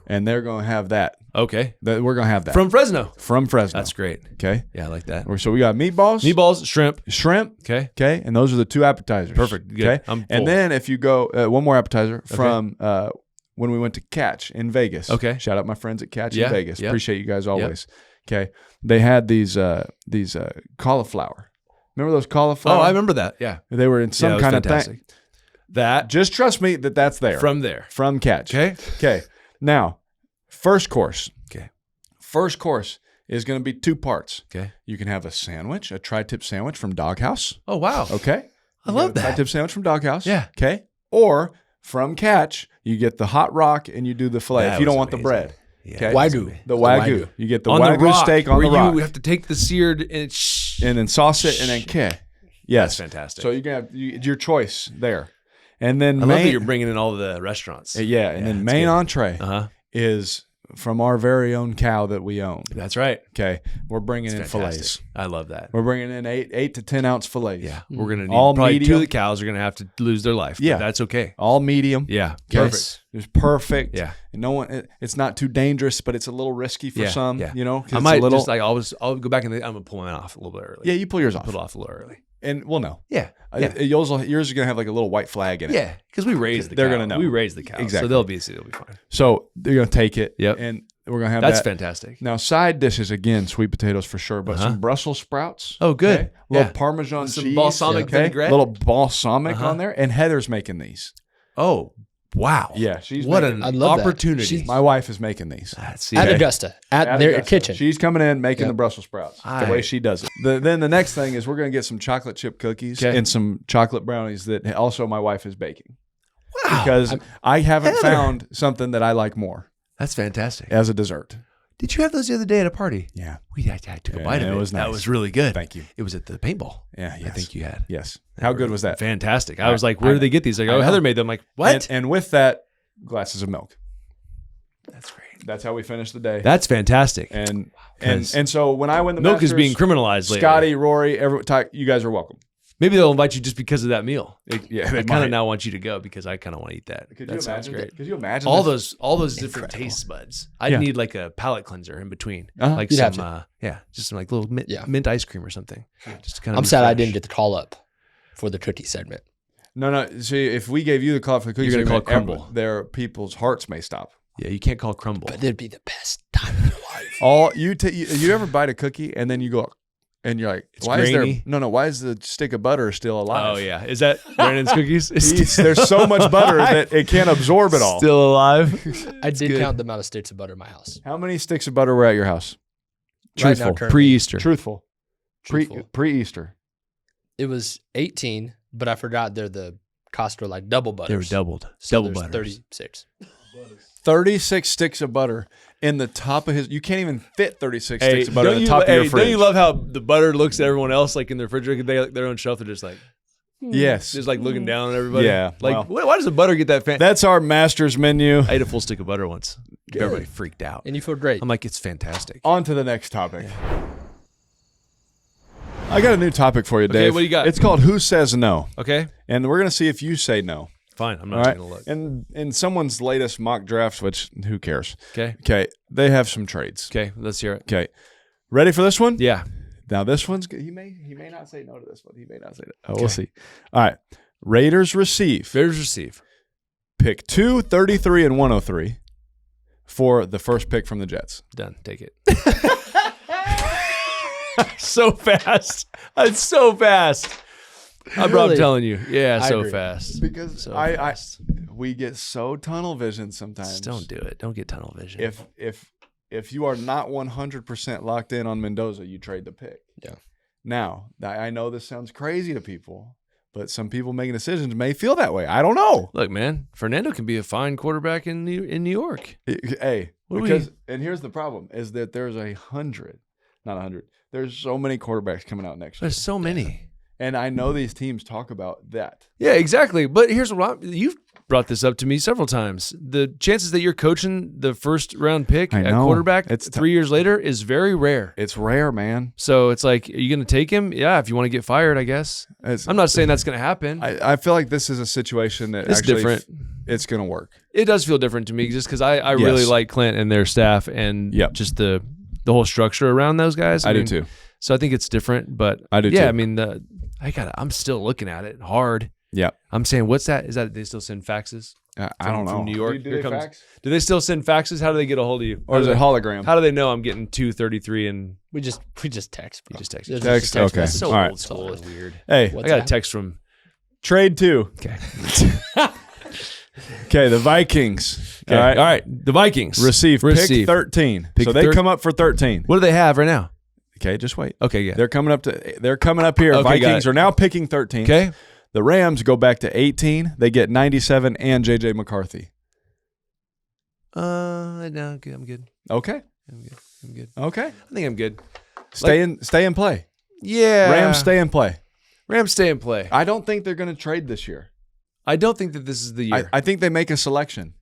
and they're gonna have that. Okay. We're gonna have that From Fresno. from Fresno. That's great. Okay. Yeah, I like that. So we got meatballs, Meatballs, shrimp. shrimp. Okay. Okay, and those are the 2 appetizers. Perfect. Good. Okay, I'm full. and then if you go one more appetizer from when we went to Catch in Vegas. Okay. Shout out my friends at Catch Yeah, in Vegas. yep. Appreciate you guys always. Okay, they had these cauliflower. Remember those cauliflower? Oh, I remember that. Yeah. They were in Yeah, some it was kind of fantastic. thing. That Just trust me that's there from there. from Catch. Okay. Okay. Now, first course. Okay. First course is going to be 2 parts. Okay. You can have a sandwich, a tri-tip sandwich from Doghouse. Oh, wow. Okay. I love that. Tri-tip sandwich from Doghouse. Yeah. Okay. Or from Catch, you get the hot rock and you do the fillet That if you don't was want the amazing. bread. Yeah, Okay. that was Wagyu. amazing. The wagyu. You get the wagyu the rock, steak on where the rock. you have to take the seared and And then sauce it and then That's Yes. fantastic. So you can have your choice there. And then I love main, that you're bringing in all the restaurants. yeah, and then that's main good. entree Uh-huh. is from our very own cow that we own. That's right. Okay. We're bringing in Fantastic. fillets. I love that. We're bringing in 8 to 10 ounce fillets. Yeah. We're going to need All probably 2 medium. of the cows are going to have to lose their life. But Yeah. that's okay. All medium. Yeah. Okay? Perfect. It's perfect. Yeah. And no one. It's not too dangerous, but it's a little risky for Yeah, some. yeah. You know, 'cause I it's might a little. just like I'll go back and I'm going to pull mine off a little bit early. Yeah, you pull yours off, Put it off a little early. and we'll know. Yeah. Yours is gonna have like a little white flag in it. Yeah. Because we raised the They're cow. gonna know. We raised the cow. Exactly. So they'll be fine. So they're gonna take it. Yep. And we're gonna have That's that. fantastic. Now side dishes again, sweet potatoes for sure, but Uh-huh. some Brussels sprouts. Oh, good. Okay? Little Yeah. Parmesan Some cheese. balsamic okay? vinaigrette. Little balsamic Uh-huh. on there, and Heather's making these. Oh, wow. Yeah, she's what making- an I love that. opportunity. She's- My wife is making these. See, At okay. Augusta, at At their Augusta. kitchen. She's coming in making Yep. the Brussels sprouts the Aye. way she does it. Then the next thing is we're going to get some chocolate chip cookies Okay. and some chocolate brownies that also my wife is baking. Wow. Because I haven't Heather. found something that I like more That's fantastic. as a dessert. Did you have those the other day at a party? Yeah. I took a bite of it. It was That nice. was really good. Thank you. It was at the paintball. Yeah, I yes. think you had. Yes. How good was that? Fantastic. I I- was like, where I- did they get these? Like, I oh, know. Heather made them. I'm like, what? And with that, glasses of milk. That's great. That's how we finished the day. That's fantastic. and Because so when I win the milk Masters, is being criminalized lately. Scotty, Rory, you guys are welcome. Maybe they'll invite you just because of that meal. Yeah, I they kind might. of now want you to go because I kind of want to eat that. Could That you sounds imagine? great. Could you imagine All this? those different taste buds. I'd Yeah. need like a palate cleanser in between, Uh-huh. like You'd have some, just some like little mint ice cream or something. Just to kind of. I'm sad I didn't get the call up for the cookie segment. No. See, if we gave you the call for the cookies, You're gonna call it segment, crumble. Their people's hearts may stop. Yeah, you can't call crumble. But it'd be the best time of your life. All you ever bite a cookie and then you go and you're like, It's why grainy. is there why is the stick of butter still alive? Oh yeah, is that Brandon's cookies? There's so much butter that it can't absorb it all. Still alive. I did good. count the amount of sticks of butter in my house. How many sticks of butter were at your house? Right now, Truthful. currently, Pre-Easter. Truthful. truthful. Pre-Easter. It was 18, but I forgot they're the Costco like double butters. They were doubled. So Double there's butters. 36. 36 sticks of butter in the top of his. You can't even fit 36 Hey, sticks of butter don't in the you- top of your hey, fridge. Don't you love how the butter looks at everyone else like in their refrigerator? They like their own shelf. They're just like Yes. just like looking down at everybody. Yeah, Like well. why does the butter get that fancy? That's our master's menu. I ate a full stick of butter once. Everybody freaked out. And you feel great. I'm like, it's fantastic. On to the next topic. I got a new topic for you, Okay, Dave. what do you got? It's called Who Says No. Okay, and we're going to see if you say no. fine. I'm All not right. taking a look. And in someone's latest mock drafts, which who cares? Okay. Okay, they have some trades. Okay. Let's hear it. Okay, ready for this one? Yeah. Now this one's good. He may not say no to this one. He may not say no. Oh, Okay. we'll see. All right. Raiders receive Bears receive. pick 2, 33, and 103 for the first pick from the Jets. Done. Take it. So fast. It's so fast. I'm Really? telling you. Yeah, I so agree. fast. Because So I fast. we get so tunnel vision sometimes. Just don't do it. Don't get tunnel vision. If you are not 100% locked in on Mendoza, you trade the pick. Yeah. Now, I know this sounds crazy to people, but some people making decisions may feel that way. I don't know. Look, man, Fernando can be a fine quarterback in New York. Hey, What do because and here's the problem is that there's not 100. There's so many quarterbacks coming out next year. There's so many. And I know these teams talk about that. Yeah, exactly. But here's what you've brought this up to me several times. The chances that you're coaching the first round pick I at know. quarterback It's 3 years later is very rare. It's rare, man. So it's like, are you going to take him? Yeah, if you want to get fired, I guess. It's, I'm not saying that's going to happen. I feel like this is a situation that It's actually different. It's going to work. It does feel different to me just because I really Yes. like Clint and their staff and Yep. just the whole structure around those guys. I do mean, too. So I think it's different, but I do yeah, too. I mean, I'm still looking at it hard. Yeah. I'm saying, what's that? Is that they still send faxes? I don't know. From New York? Do Here they comes- fax? Do they still send faxes? How do they get a hold of you? Or is it hologram? How do they know I'm getting 233 and We just text. Bro. you just text? It's Text, just a okay. message. So All right. old school and weird. Hey, What's I got a that? text from. trade 2. Okay. Okay, the Vikings. All right. The Vikings Receive pick 13. Pick so they 13. come up for 13. What do they have right now? Okay, just wait. Okay. Yeah. They're coming up here. Okay, got Vikings it. are now picking 13. Okay. The Rams go back to 18. They get 97 and JJ McCarthy. No, I'm good. Okay. I'm good. Okay. I think I'm good. Stay in play. Yeah. Rams stay in play. Rams stay in play. I don't think they're going to trade this year. I don't think that this is the year I think they make a selection.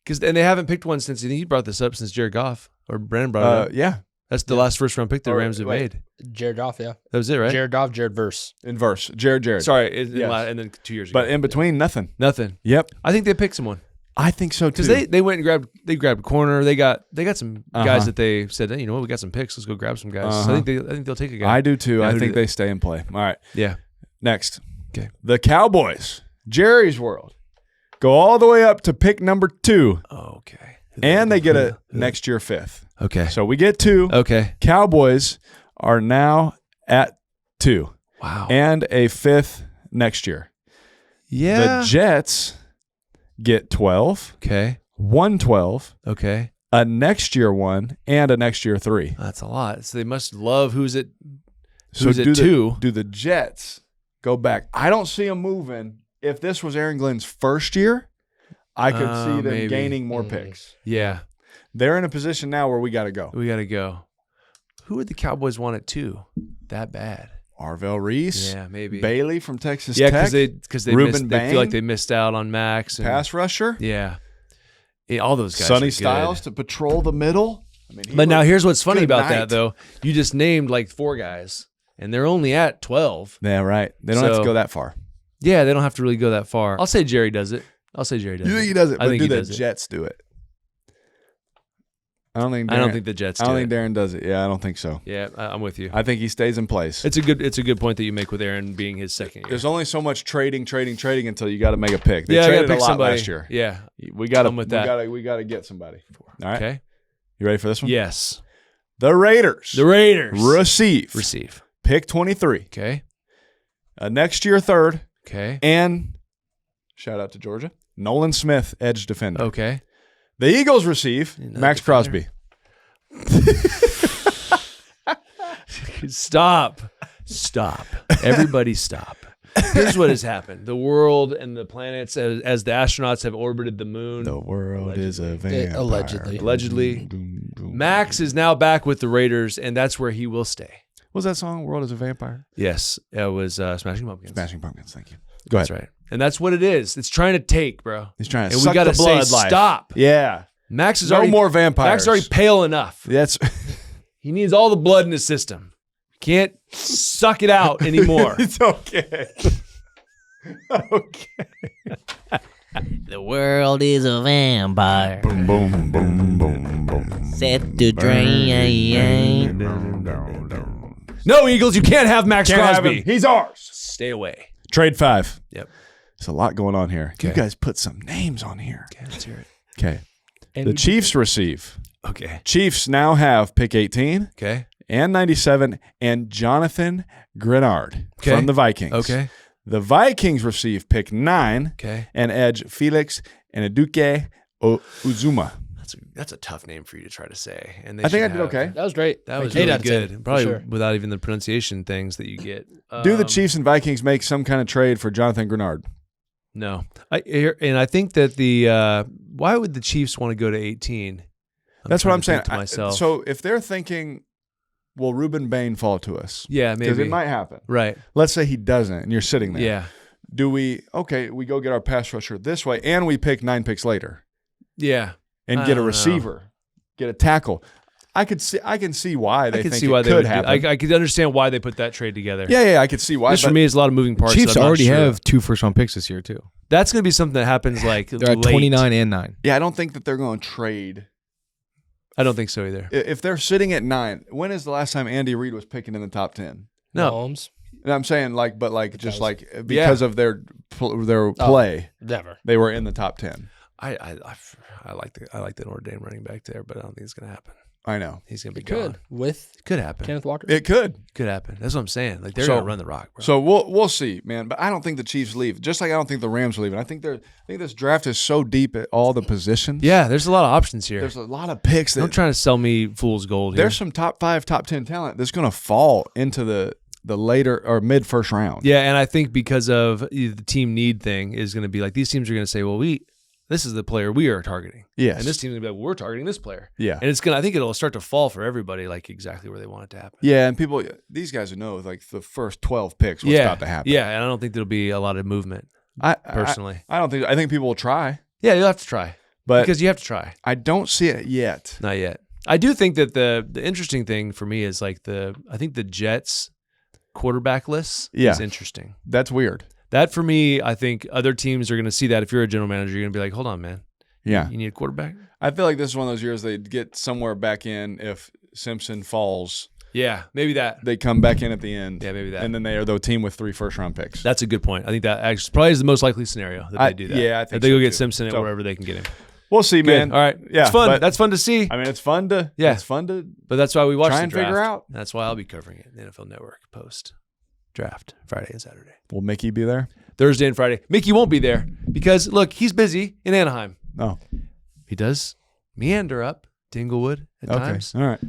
and they haven't picked one since. I think you brought this up since Jared Goff or Brandon brought it up. Yeah, That's the last first round pick the Or- Rams have wait. made. Jared Goff, yeah. That was it, right? Jared Goff, Jared Verse. inverse. Jared. Sorry, Yes. and then 2 years ago. But in between, nothing. Nothing. Yep. I think they picked someone I think so too. because they went and grabbed a corner. They got some Uh-huh. guys that they said, hey, you know what, we got some picks. Let's go grab some guys. So I think they'll take a guy. I do too. Yeah, I who think do they stay in play. All right. Yeah. Next. Okay. The Cowboys. Jerry's World. Go all the way up to pick number 2. Okay. And they get a next year 5th. Okay. So we get 2. Okay. Cowboys are now at 2 Wow. and a 5th next year. yeah. The Jets get 12, Okay. 112, Okay. a next year 1, and a next year 3. That's a lot. So they must love who's at So who's do at 2. do the Jets go back? I don't see them moving. If this was Aaron Glenn's first year, I could see them Maybe. gaining more picks. Yeah. They're in a position now where we got to go. We got to go. Who would the Cowboys want at 2? That bad? Arvell Reese. Yeah, maybe. Bailey from Texas Yeah, Tech. because they Ruben they feel like Bain. they missed out on Max. And, Pass rusher. Yeah. All those guys. Sonny are good. Styles to patrol the middle. I mean, But now here's what's funny good about night. that, though. You just named like 4 guys, and they're only at 12. Yeah, right. They don't have to So- go that far. Yeah, they don't have to really go that far. I'll say Jerry does it. You think he does it? I But think do he the does it. Jets do it? I don't think. I don't think the Jets I do don't it. think Darren does it. Yeah, I don't think so. Yeah, I'm with you. I think he stays in place. It's a good point that you make with Aaron being his second year. There's only so much trading until you got to make a pick. They I gotta traded a pick lot somebody. last year. Yeah. We got to. I'm with that. We got to get somebody. All right. Okay. You ready for this one? Yes. The Raiders. The Raiders receive pick 23. Okay. Next year, third, Okay. and shout out to Georgia. Nolan Smith, edge defender. Okay. The Eagles receive Another Max defender. Crosby. Stop. Everybody stop. Here's what has happened. The world and the planets, as the astronauts have orbited the moon, The world is a vampire. allegedly, Max is now back with the Raiders, and that's where he will stay. What was that song? World is a vampire. Yes, it was Smashing Pumpkins. Smashing Pumpkins. Thank you. Go ahead. That's right. And that's what it is. It's trying to take, bro. He's trying to And suck we got to the say blood life. stop. Yeah. Max is No already more vampires. Max is already pale enough. That's He needs all the blood in his system. Can't suck it out anymore. it's okay. Okay. The world is a vampire. Boom, boom, boom, boom, boom. Set to drain. No, Eagles, you can't have Max Can't have Crosby. him. He's ours. Stay away. Trade 5. Yep. There's a lot going on here. You Okay. guys put some names on here. Okay, let's hear it. Okay. And The Chiefs receive. Okay. Chiefs now have pick 18 Okay. and 97 and Jonathan Grenard Okay. from the Vikings. Okay. The Vikings receive pick 9 Okay. and edge Felix and Eduke Uzuma. That's a tough name for you to try to say. And I think I did okay. that was great. That was 8 really out of 10, good. for Probably sure. without even the pronunciation things that you get. Do the Chiefs and Vikings make some kind of trade for Jonathan Grenard? No. I think that why would the Chiefs want to go to 18? That's what I'm trying saying. to think to myself. So if they're thinking, will Ruben Bain fall to us? Yeah, Because maybe. it might happen. Right. Let's say he doesn't and you're sitting there. Yeah. Do we go get our pass rusher this way and we pick 9 picks later Yeah. and I get a don't know. receiver, get a tackle? I can see why they I can think see it why they could would happen. I could understand why they put that trade together. Yeah, I could see why. This for but me is a lot of moving parts. Chiefs that I'm not already sure. have 2 first-round picks this year too. That's going to be something that happens like They're at late. 29 and 9. yeah, I don't think that they're going to trade. I don't think so either. If they're sitting at 9, when is the last time Andy Reid was picking in the top 10? No. Mahomes? And I'm saying just was- like because of their play, Never. they were in the top 10. I like the Notre Dame running back there, but I don't think it's going to happen. I know. He's going to be Could gone. with Could happen. Kenneth Walker. It could. Could happen. That's what I'm saying. Like they're So- going to run the rock, bro. So we'll see, man. But I don't think the Chiefs leave. Just like I don't think the Rams are leaving. I think this draft is so deep at all the positions. yeah, there's a lot of options here. There's a lot of picks Don't that try to sell me fool's gold here. there's some top 5, top 10 talent that's going to fall into the later or mid first round. Yeah, and I think because of the team need thing is going to be like these teams are going to say, well, this is the player we are targeting. Yes. And this team's going to be like, well, we're targeting this player. Yeah. And I think it'll start to fall for everybody like exactly where they want it to happen. Yeah, and these guys would know like the first 12 picks what's about to happen. Yeah, and I don't think there'll be a lot of movement personally. I don't think. I think people will try, Yeah, you'll have to try. but Because you have to try. I don't see it yet. Not yet. I do think that the interesting thing for me is like I think the Jets quarterback list Yeah. is interesting. That's weird. That for me, I think other teams are going to see that. If you're a general manager, you're going to be like, hold on, man. Yeah, You need a quarterback? I feel like this is one of those years they get somewhere back in. If Simpson falls, Yeah, maybe that. they come back in at the end. Yeah, maybe that. And then they are the team with 3 first round picks. That's a good point. I think that actually probably is the most likely scenario that they do that. yeah, I If think they so go get too. Simpson at So- wherever they can get him. We'll see, man. Good. All right. Yeah, It's fun. but- That's fun to see. I mean, it's fun to. Yeah. It's fun to. But that's why we watch Try the and draft. figure out. That's why I'll be covering it. The NFL Network post draft Friday and Saturday. Will Mickey be there? Thursday and Friday. Mickey won't be there because look, he's busy in Anaheim. Oh, He does meander up to Inglewood at okay. times, All right.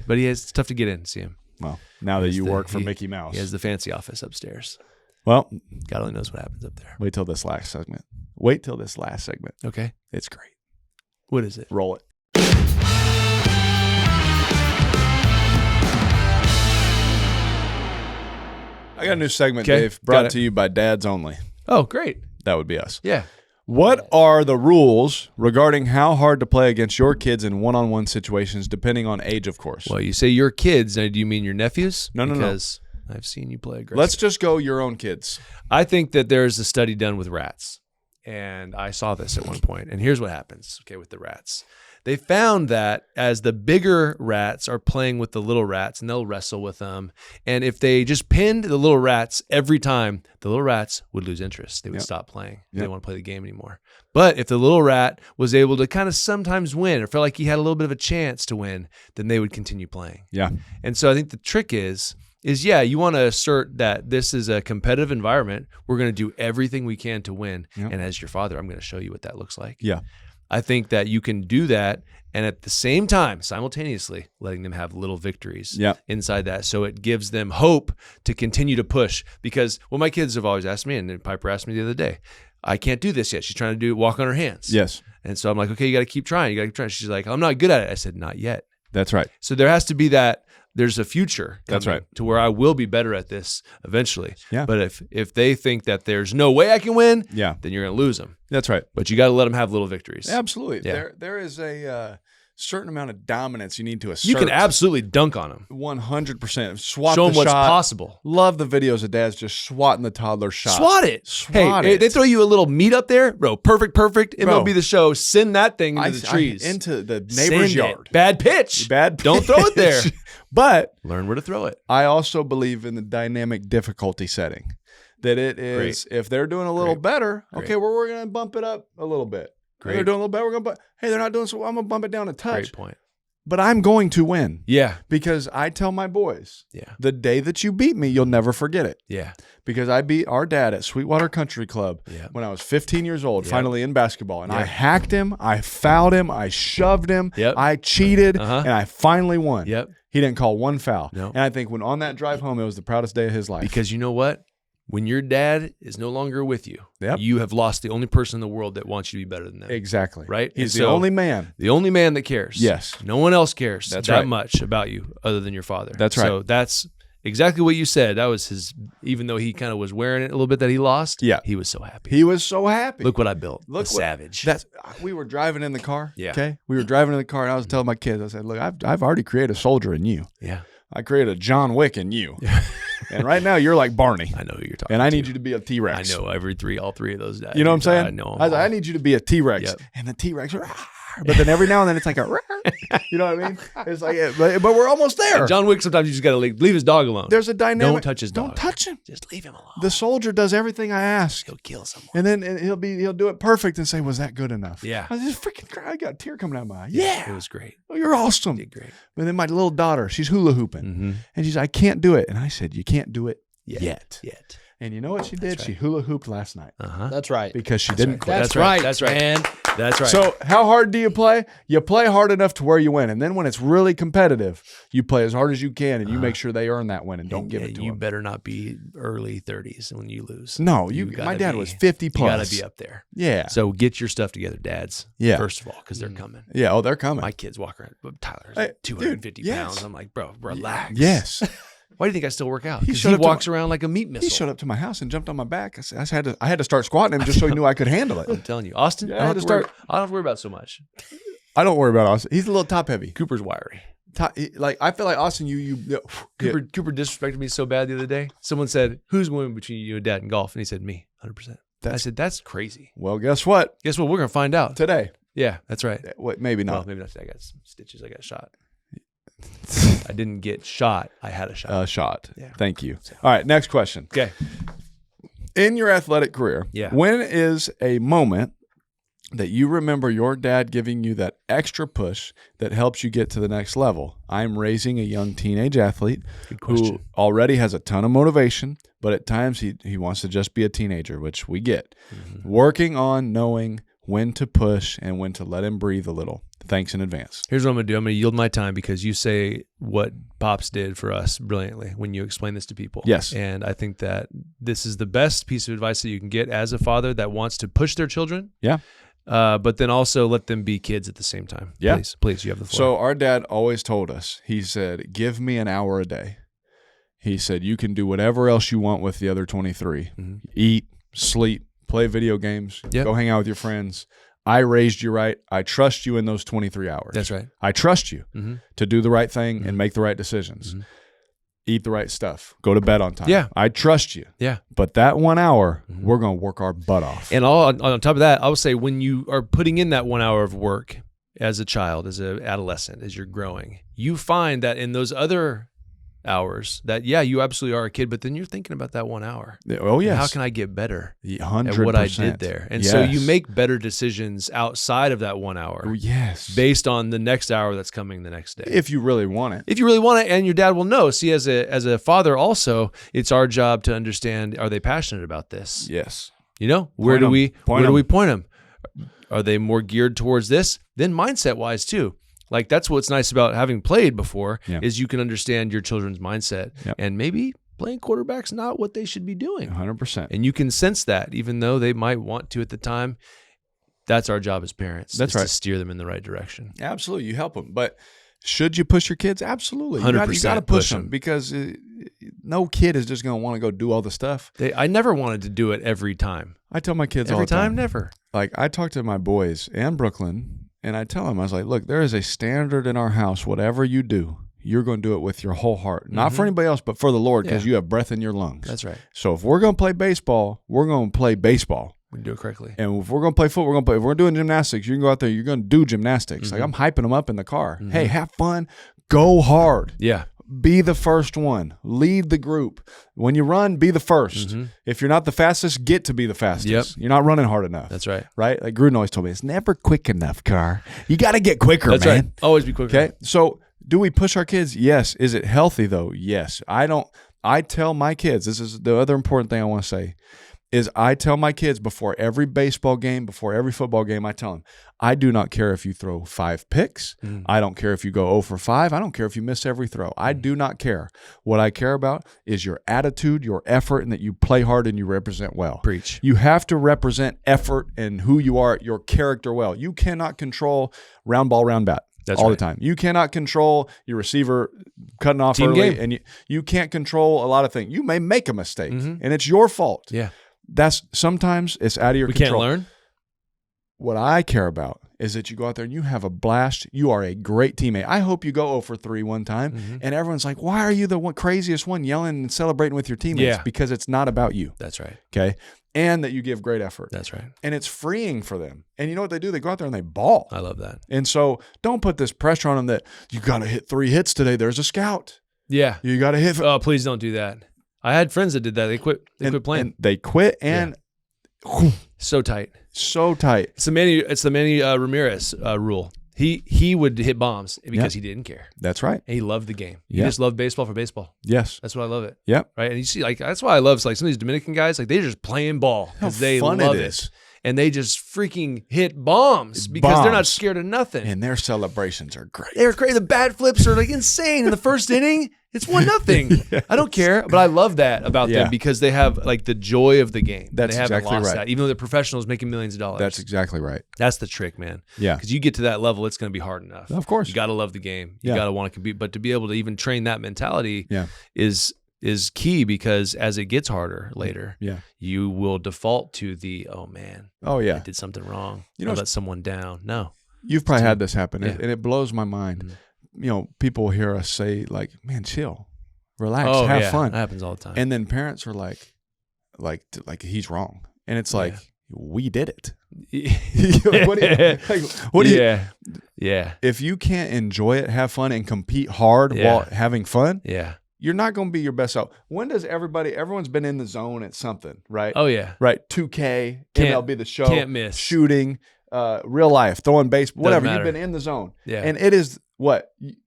but it's tough to get in and see him. Well, now that He you has work for he- Mickey Mouse, He has the fancy office upstairs. well, God only knows what happens up there. wait till this last segment. It's great. Okay, What what is it? Roll it. I got a new segment, Okay, Dave, got brought it. to you by Dads Only. Oh, great. That would be us. Yeah. What are the rules regarding how hard to play against your kids in one-on-one situations, depending on age, of course? Well, you say your kids. Now, do you mean your nephews? No. Because I've seen you play aggressive. Let's just go your own kids. I think that there's a study done with rats, and I saw this at one point. And here's what happens, okay, with the rats. They found that as the bigger rats are playing with the little rats, and they'll wrestle with them, and if they just pinned the little rats every time, the little rats would lose interest. They would stop playing. They didn't want to play the game anymore. But if the little rat was able to kind of sometimes win or felt like he had a little bit of a chance to win, then they would continue playing. Yeah. And so I think the trick is yeah, you want to assert that this is a competitive environment. We're going to do everything we can to win. Yep. And as your father, I'm going to show you what that looks like. Yeah. I think that you can do that and at the same time, simultaneously, letting them have little victories inside that. So it gives them hope to continue to push. Because what my kids have always asked me, and Piper asked me the other day, I can't do this yet. She's trying to walk on her hands. Yes. And so I'm like, okay, you got to keep trying. You got to keep trying. She's like, I'm not good at it. I said, not yet. That's right. So there has to be that. There's a future. That's right. To where I will be better at this eventually. Yeah. But if they think that there's no way I can win, Yeah. then you're going to lose them. That's right. But you got to let them have little victories. Absolutely. Yeah. There is a certain amount of dominance you need to assert. You can absolutely dunk on them. 100%. Swat Show the them what's shot. possible. Love the videos of dads just swatting the toddler shot. Swat it. Swat hey, it. they throw you a little meat up there, bro. Perfect. Bro. MLB The Show. Send that thing into the trees. into the Send neighbor's it. yard. Bad pitch. Don't throw it there. But Learn where to throw it. I also believe in the dynamic difficulty setting. That it is, if they're doing a little better, okay, we're going to bump it up a little bit. Great. They're doing a little better, we're going to hey, they're not doing so well, I'm going to bump it down a touch. Great point. But I'm going to win. Yeah. Because I tell my boys, Yeah. the day that you beat me, you'll never forget it. Yeah. Because I beat our dad at Sweetwater Country Club when I was 15 years old, finally in basketball. And I hacked him, I fouled him, I shoved him, I cheated, and I finally won. Yep. He didn't call one foul. No. And I think when on that drive home, it was the proudest day of his life. Because you know what? When your dad is no longer with you, Yep. you have lost the only person in the world that wants you to be better than them. Exactly. Right? He's And the so- only man. The only man that cares. Yes. No one else cares That's that right. much about you other than your father. That's right. So that's exactly what you said. That was his, even though he kind of was wearing it a little bit that he lost. Yeah. He was so happy. He was so happy. Look what I built. Look a what- savage. We were driving in the car. Yeah. Okay. We were driving in the car, and I was telling my kids, I said, "Look, I've already created a soldier in you. Yeah. I created a John Wick in you, and right now you're like Barney, I know who you're talking and I to. need you to be a T-Rex. I know all three of those guys. You know what I'm saying? I know 'em I was like, all. I need you to be a T-Rex, Yep. and the T-Rex, but then every now and then it's like a, you know what I mean? It's like, but we're almost there. And John Wick, sometimes you just got to leave his dog alone. There's a dynamic. Don't touch his dog. Don't touch him. Just leave him alone. The soldier does everything I ask, He'll kill someone. and then he'll do it perfect and say, "Was that good enough?" Yeah. I just freaking cry. I got a tear coming out of my eye. Yeah, It was great. oh, you're awesome. Did great. But then my little daughter, she's hula hooping, Mm-hmm. and she's, I can't do it, and I said, "You can't do it yet." Yet. And you know what she did? right. She hula hooped last night Uh-huh. That's right. because she didn't quit. That's right. That's right. Man. That's right. So how hard do you play? You play hard enough to where you win, and then when it's really competitive, you play as hard as you can, and you make sure they earn that win and don't give it to you them. better not be early 30s when you lose. No, You gotta my dad be- was 50 You plus. got to be up there. Yeah, So get your stuff together, dads. Yeah. First of all, because they're coming. yeah. Oh, they're coming. My kids walk around. Tyler's Hey, 250 dude, yes. pounds. I'm like, bro, relax. Yes, Why do you think I still work out? He Because showed he up to walks around like a meat missile. he showed up to my house and jumped on my back. I had to start squatting him just so he knew I could handle I'm it. telling you, Austin. Yeah, I I had don't to have to worry- start- I don't have to worry about so much. I don't worry about Austin. He's a little top heavy. Cooper's wiry. Like I feel like Austin. Cooper disrespected me so bad the other day. Someone said, "Who's winning between you and Dad in golf?" And he said, "Me, 100%." I said, "That's crazy." Well, guess what? Guess what? We're gonna find out Today, Yeah, that's right. what? Maybe Well, not. maybe not. I got some stitches. I got shot. I didn't get shot. I had a shot. Shot. Yeah. Thank you. All right. Next question. Okay. In your athletic career, Yeah. when is a moment that you remember your dad giving you that extra push that helps you get to the next level? I'm raising a young teenage athlete who already has a ton of motivation, but at times he wants to just be a teenager, which we get. Mm-hmm. Working on knowing when to push and when to let him breathe a little. Thanks in advance. Here's what I'm going to do. I'm going to yield my time because you say what Pops did for us brilliantly when you explain this to people. Yes. And I think that this is the best piece of advice that you can get as a father that wants to push their children. Yeah. But then also let them be kids at the same time. Yeah. Please, you have the floor. So our dad always told us, he said, give me an hour a day. He said, you can do whatever else you want with the other 23. Eat, sleep, play video games, Yep. go hang out with your friends. I raised you right. I trust you in those 23 hours. That's right. I trust you Mm-hmm. to do the right thing and make the right decisions. Eat the right stuff. Go to bed on time. Yeah. I trust you. Yeah. But that 1 hour, we're going to work our butt off. And on top of that, I would say when you are putting in that 1 hour of work as a child, as an adolescent, as you're growing, you find that in those other hours that, you absolutely are a kid, but then you're thinking about that 1 hour. Oh, yes. How can I get better 100%. at what I did there? And so you make better decisions outside of that 1 hour Yes. based on the next hour that's coming the next day. If you really want it. If you really want it, and your dad will know. See, as a father also, it's our job to understand, are they passionate about this? Yes. You know, where do we point them? Are they more geared towards this? Then mindset wise too. Like that's what's nice about having played before is you can understand your children's mindset and maybe playing quarterback's not what they should be doing. 100%. And you can sense that even though they might want to at the time. That's our job as parents. That's is right. to steer them in the right direction. Absolutely. You help them. But should you push your kids? Absolutely. You 100% got to push push them them. because no kid is just going to want to go do all the stuff. I never wanted to do it every time. I tell my kids all Every the time. time, never. Like I talk to my boys and Brooklyn and I tell them, I was like, look, there is a standard in our house. Whatever you do, you're going to do it with your whole heart. Not for anybody else, but for the Lord because you have breath in your lungs. That's right. So if we're going to play baseball, we're going to play baseball. We can do it correctly. And if we're going to play football, we're going to play. If we're doing gymnastics, you can go out there, you're going to do gymnastics. Like I'm hyping them up in the car. Hey, have fun. Go hard. Yeah. Be the first one. Lead the group. When you run, be the first. If you're not the fastest, get to be the fastest. Yep. You're not running hard enough. That's right. Right? Like Gruden always told me, it's never quick enough, Carr. You got to get quicker, That's man. right. Always be quicker. Okay? So do we push our kids? Yes. Is it healthy, though? Yes. I tell my kids, this is the other important thing I want to say, is I tell my kids before every baseball game, before every football game, I tell them, I do not care if you throw 5 picks. I don't care if you go 0 for 5. I don't care if you miss every throw. I do not care. What I care about is your attitude, your effort, and that you play hard and you represent well. Preach. You have to represent effort and who you are, your character well. You cannot control round ball, round bat. That's all right. the time. You cannot control your receiver cutting off Team early, game. and you can't control a lot of things. You may make a mistake, and it's your fault. Yeah. That's sometimes it's out of your We control. can't learn. What I care about is that you go out there and you have a blast. You are a great teammate. I hope you go 0 for 3 one time, and everyone's like, "Why are you the craziest one yelling and celebrating with your teammates?" Yeah. Because it's not about you. That's right. Okay, and that you give great effort. That's right. And it's freeing for them. And you know what they do? They go out there and they ball. I love that. And so don't put this pressure on them that you got to hit 3 hits today. There's a scout. Yeah. You got to hit. Oh, please don't do that. I had friends that did that. They quit. They quit playing. And they quit and So tight. so tight. It's the Manny Ramirez rule. He would hit bombs because he didn't care. That's right. And he loved the game. He Yeah. just loved baseball for baseball. Yes. That's why I love it. Yep. Right. And you see, like, that's why I love like some of these Dominican guys. Like they're just playing ball because they fun love it it. is. And they just freaking hit bombs because they're not Bombs. scared of nothing. And their celebrations are great. They're crazy. The bat flips are like insane in the first inning. It's 1-0. I don't care, but I love that about Yeah. them because they have like the joy of the game. That's they haven't exactly lost right. that, even though they're professionals making millions of dollars. That's exactly right. That's the trick, man. Yeah. Because you get to that level, it's going to be hard enough. Of course. You got to love the game. You Yeah. got to want to compete, but to be able to even train that mentality Yeah. is key because as it gets harder later, Yeah. you will default to the oh man, Oh, I yeah. did something wrong. You know, I let someone down. No. You've probably had this happen, Yeah. and it blows my mind. You know, people hear us say, like, man, chill, relax, Oh, have yeah. fun. That happens all the time. And then parents are like he's wrong. And it's like, we did it. What do you, Yeah. if you can't enjoy it, have fun, and compete hard Yeah. while having fun, Yeah. you're not going to be your best self. When does everyone's been in the zone at something, right? Oh yeah. Right. 2K, Can't- MLB The Show, can't miss. shooting, real life, throwing baseball, whatever. matter. You've been in the zone. Yeah. And it is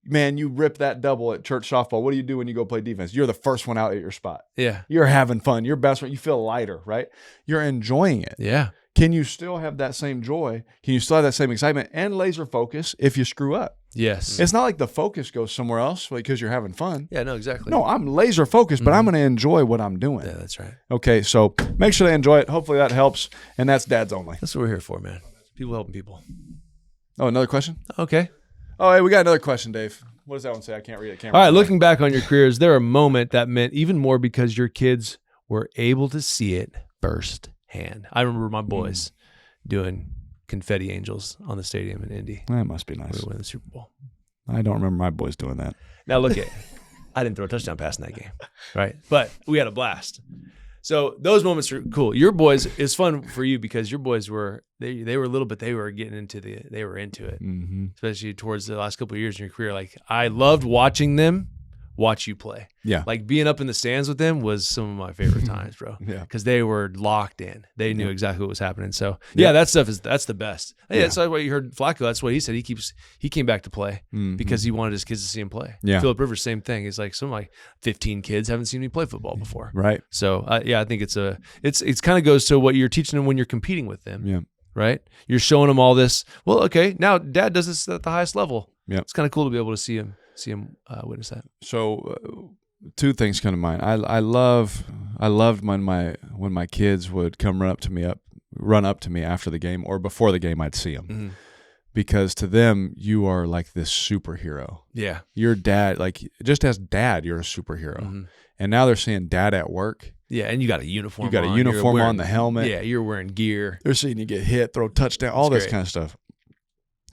man, you rip that double at church softball. What do you do when you go play defense? You're the first one out at your spot. Yeah. You're having fun. You're best friend. You feel lighter, right? You're enjoying it. Yeah. Can you still have that same joy? Can you still have that same excitement and laser focus if you screw up? Yes. It's not like the focus goes somewhere else because you're having fun. Yeah, no, exactly. No, I'm laser focused, but I'm going to enjoy what I'm doing. Yeah, that's right. Okay, so make sure they enjoy it. Hopefully that helps. And that's Dad's Only. That's what we're here for, man. People helping people. Oh, another question? Okay. Oh, hey, we got another question, Dave. What does that one say? I can't read it. Can't All right. read it. Looking back on your career, is there a moment that meant even more because your kids were able to see it firsthand? I remember my boys doing confetti angels on the stadium in Indy. That must be We nice. were winning the Super Bowl. I don't remember my boys doing that. Now look at, I didn't throw a touchdown pass in that game, right? But we had a blast. So those moments are cool. Your boys, it's fun for you because your boys were they were little, but they were getting into it, Mm-hmm. especially towards the last couple of years in your career. Like I loved watching them watch you play. Yeah. Like being up in the stands with them was some of my favorite times, bro. Yeah. Because they were locked in. They knew exactly what was happening. So yeah, that's the best. Yeah. That's what you heard Flacco. That's what he said. He came back to play because he wanted his kids to see him play. Yeah. Phillip Rivers, same thing. He's like, some of my 15 kids haven't seen me play football before. Right. So yeah, I think it's kind of goes to what you're teaching them when you're competing with them. Yeah. Right. You're showing them all this. Well, okay, now Dad does this at the highest level. Yeah. It's kind of cool to be able to see him witness that. So two things come to mind. I loved when my kids would come run up to me after the game or before the game. I'd see them. Mm-hmm. Because to them, you are like this superhero. Yeah. Your dad, like just as dad, you're a superhero. Mm-hmm. And now they're seeing dad at work. Yeah, and you got a uniform. You got a on. uniform You're on, the helmet. Yeah, you're wearing gear. They're seeing you get hit, throw touchdown, all this great. kind of stuff.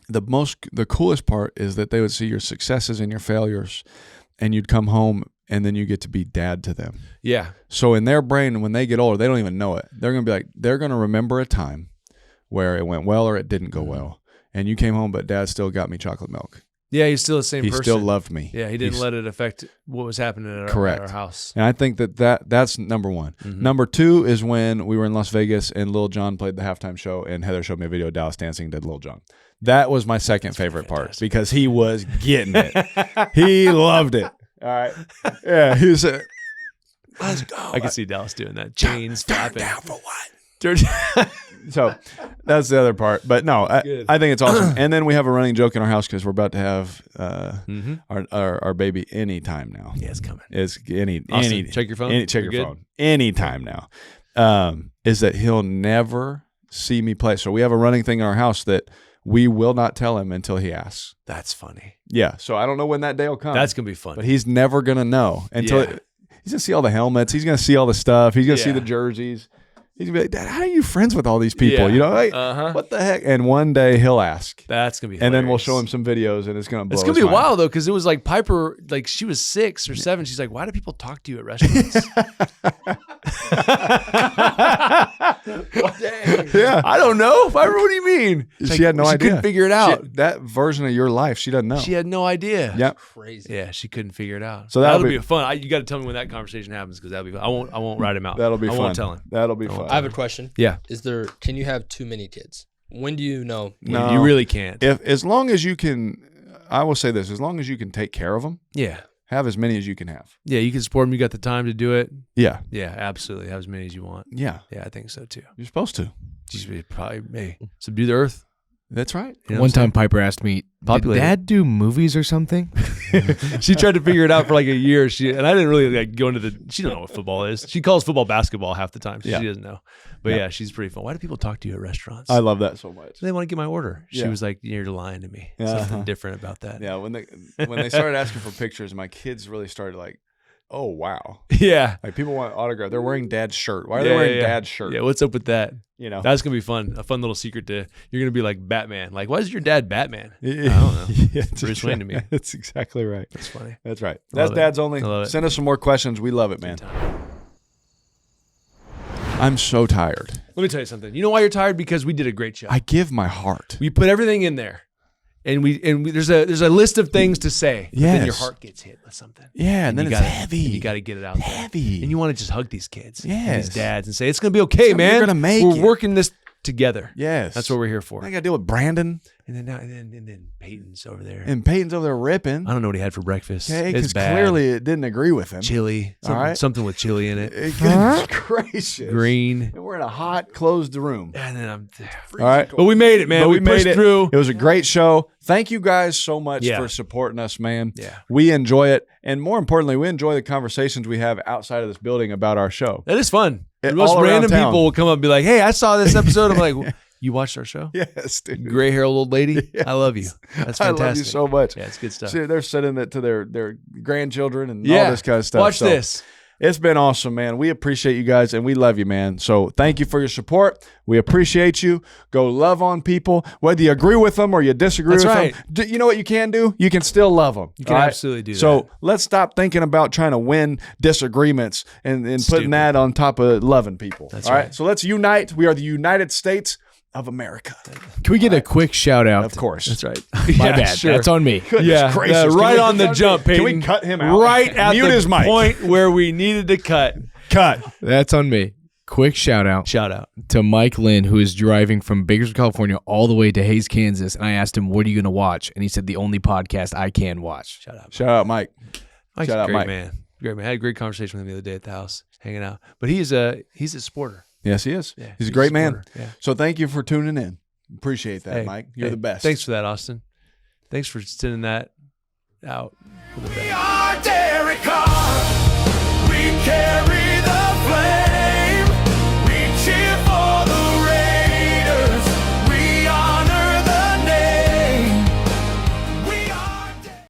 The coolest part is that they would see your successes and your failures, and you'd come home and then you get to be dad to them. Yeah. So in their brain, when they get older, they don't even know it. They're gonna be like, they're gonna remember a time where it went well or it didn't go well, and you came home, but dad still got me chocolate milk. Yeah, he's still the same He person. still loved me. Yeah, he didn't let it affect what was happening at our house. And I think that's number one. Mm-hmm. Number two is when we were in Las Vegas and Lil Jon played the halftime show and Heather showed me a video of Dallas dancing to Lil Jon. That was my second favorite part because he was getting it. He loved it. All right. Yeah, he was let's go. I can see Dallas doing that. Chains flapping. Down for what? So that's the other part. But no, I think it's awesome. And then we have a running joke in our house because we're about to have our baby anytime now. Yeah, it's coming. It's Austin, check your phone. Check You're your good? phone. Anytime now. Is that he'll never see me play. So we have a running thing in our house that we will not tell him until he asks. That's funny. Yeah. So I don't know when that day will come. That's going to be fun. But he's never going to know until he's going to see all the helmets. He's going to see all the stuff. He's going to see the jerseys. He's going to be like, Dad, how are you friends with all these people? Yeah. You know, like, what the heck? And one day he'll ask. That's going to be And then we'll hilarious. show him some videos and it's going to blow It's going his to be mind. wild, though, because it was like Piper, like she was 6 or 7. She's like, why do people talk to you at restaurants? Yeah. I don't know. Piper, what do you mean? She had no idea. She couldn't figure it out. That version of your life, she doesn't know. She had no idea. Yep. Crazy. Yeah, she couldn't figure it out. So that'll that'll be be- fun. You got to tell me when that conversation happens because that'll be fun. I won't write him out. That'll be I fun. won't tell him. That'll be fun. I have a question. Yeah. Can you have too many kids? When do you know? No. You really can't. As long as you can, I will say this, as long as you can take care of them, Yeah. have as many as you can have. Yeah, you can support them. You got the time to do it. Yeah. Yeah, absolutely. Have as many as you want. Yeah. Yeah, I think so too. You're supposed to. Just probably subdue the earth. That's right. You know One what I'm time Piper asked me, did Populated. Dad do movies or something? saying? She tried to figure it out for like a year. And I didn't really go into she don't know what football is. She calls football basketball half the time. So Yeah. She doesn't know. But yeah, she's pretty fun. Why do people talk to you at restaurants? I love that so much. They want to get my order. She Yeah. was like, you're lying to me. Uh-huh. Something different about that. Yeah, when they started asking for pictures, my kids really started like, oh wow. Yeah. Like people want autograph. They're wearing dad's shirt. Why are they wearing dad's shirt? Yeah, what's up with that? You know. That's gonna be fun. A fun little secret to you're gonna be like Batman. Like, why is your dad Batman? I don't Yeah, know. it's Bruce Wayne to me. That's exactly right. That's funny. That's right. I That's love it. dad's only. I love it. Send us some more questions. We love it, man. I'm so tired. Let me tell you something. You know why you're tired? Because we did a great job. I give my heart. We put everything in there, and there's a list of things to say. But then your Yes. heart gets hit with something. Yeah, and then you it's gotta- heavy. and you got to get it out there. Heavy. And you want to just hug these kids, and Yes. these dads, and say it's gonna be okay, You're man. gonna make We're it." working this together. Yes. That's what we're here for. I got to deal with Brandon. And then Peyton's over there. And Peyton's over there ripping. I don't know what he had for breakfast. Okay, It's because bad. clearly it didn't agree with him. Chili. All right. Something with chili in it. Goodness gracious. Green. And we're in a hot, closed room. And then I'm. All right. But we made it, man. But we pushed made it through. It was a great show. Thank you guys so much Yeah. for supporting us, man. Yeah. We enjoy it. And more importantly, we enjoy the conversations we have outside of this building about our show. That is fun. It- Most all around random town. people will come up and be like, "Hey, I saw this episode." I'm like, You watched our show? Yes, dude. Gray haired old lady. I love you. That's fantastic. I love you so much. Yeah, it's good stuff. See, they're sending it to their grandchildren and Yeah. all this kind of stuff. Watch So, this. It's been awesome, man. We appreciate you guys and we love you, man. So thank you for your support. We appreciate you. Go love on people, whether you agree with them or you disagree That's with right. them. You know what you can do? You can still love them. You can absolutely do So that. let's stop thinking about trying to win disagreements and putting Stupid. that on top of loving people. That's all right. right. So let's unite. We are the United States of America. Can we get a quick shout out? Of course. That's right. My Yeah, bad. sure. That's on me. Goodness gracious. Can right we- on the jump, Peyton. Can we cut him out? Right at Mute the his mic. point where we needed to cut. Cut. That's on me. Quick shout out Shout out. to Mike Lynn, who is driving from Bakersfield, California, all the way to Hayes, Kansas. And I asked him, "What are you going to watch?" And he said, "The only podcast I can watch." Shout out. Shout out, Mike. Mike's Shout a out, great Mike. man. Great man. I had a great conversation with him the other day at the house, hanging out. But he's a supporter. Yes, he is. Yeah, he's a great man. supporter. Yeah. So thank you for tuning in. Appreciate that, Hey, Mike. You're hey, the best. Thanks for that, Austin. Thanks for sending that out for the best.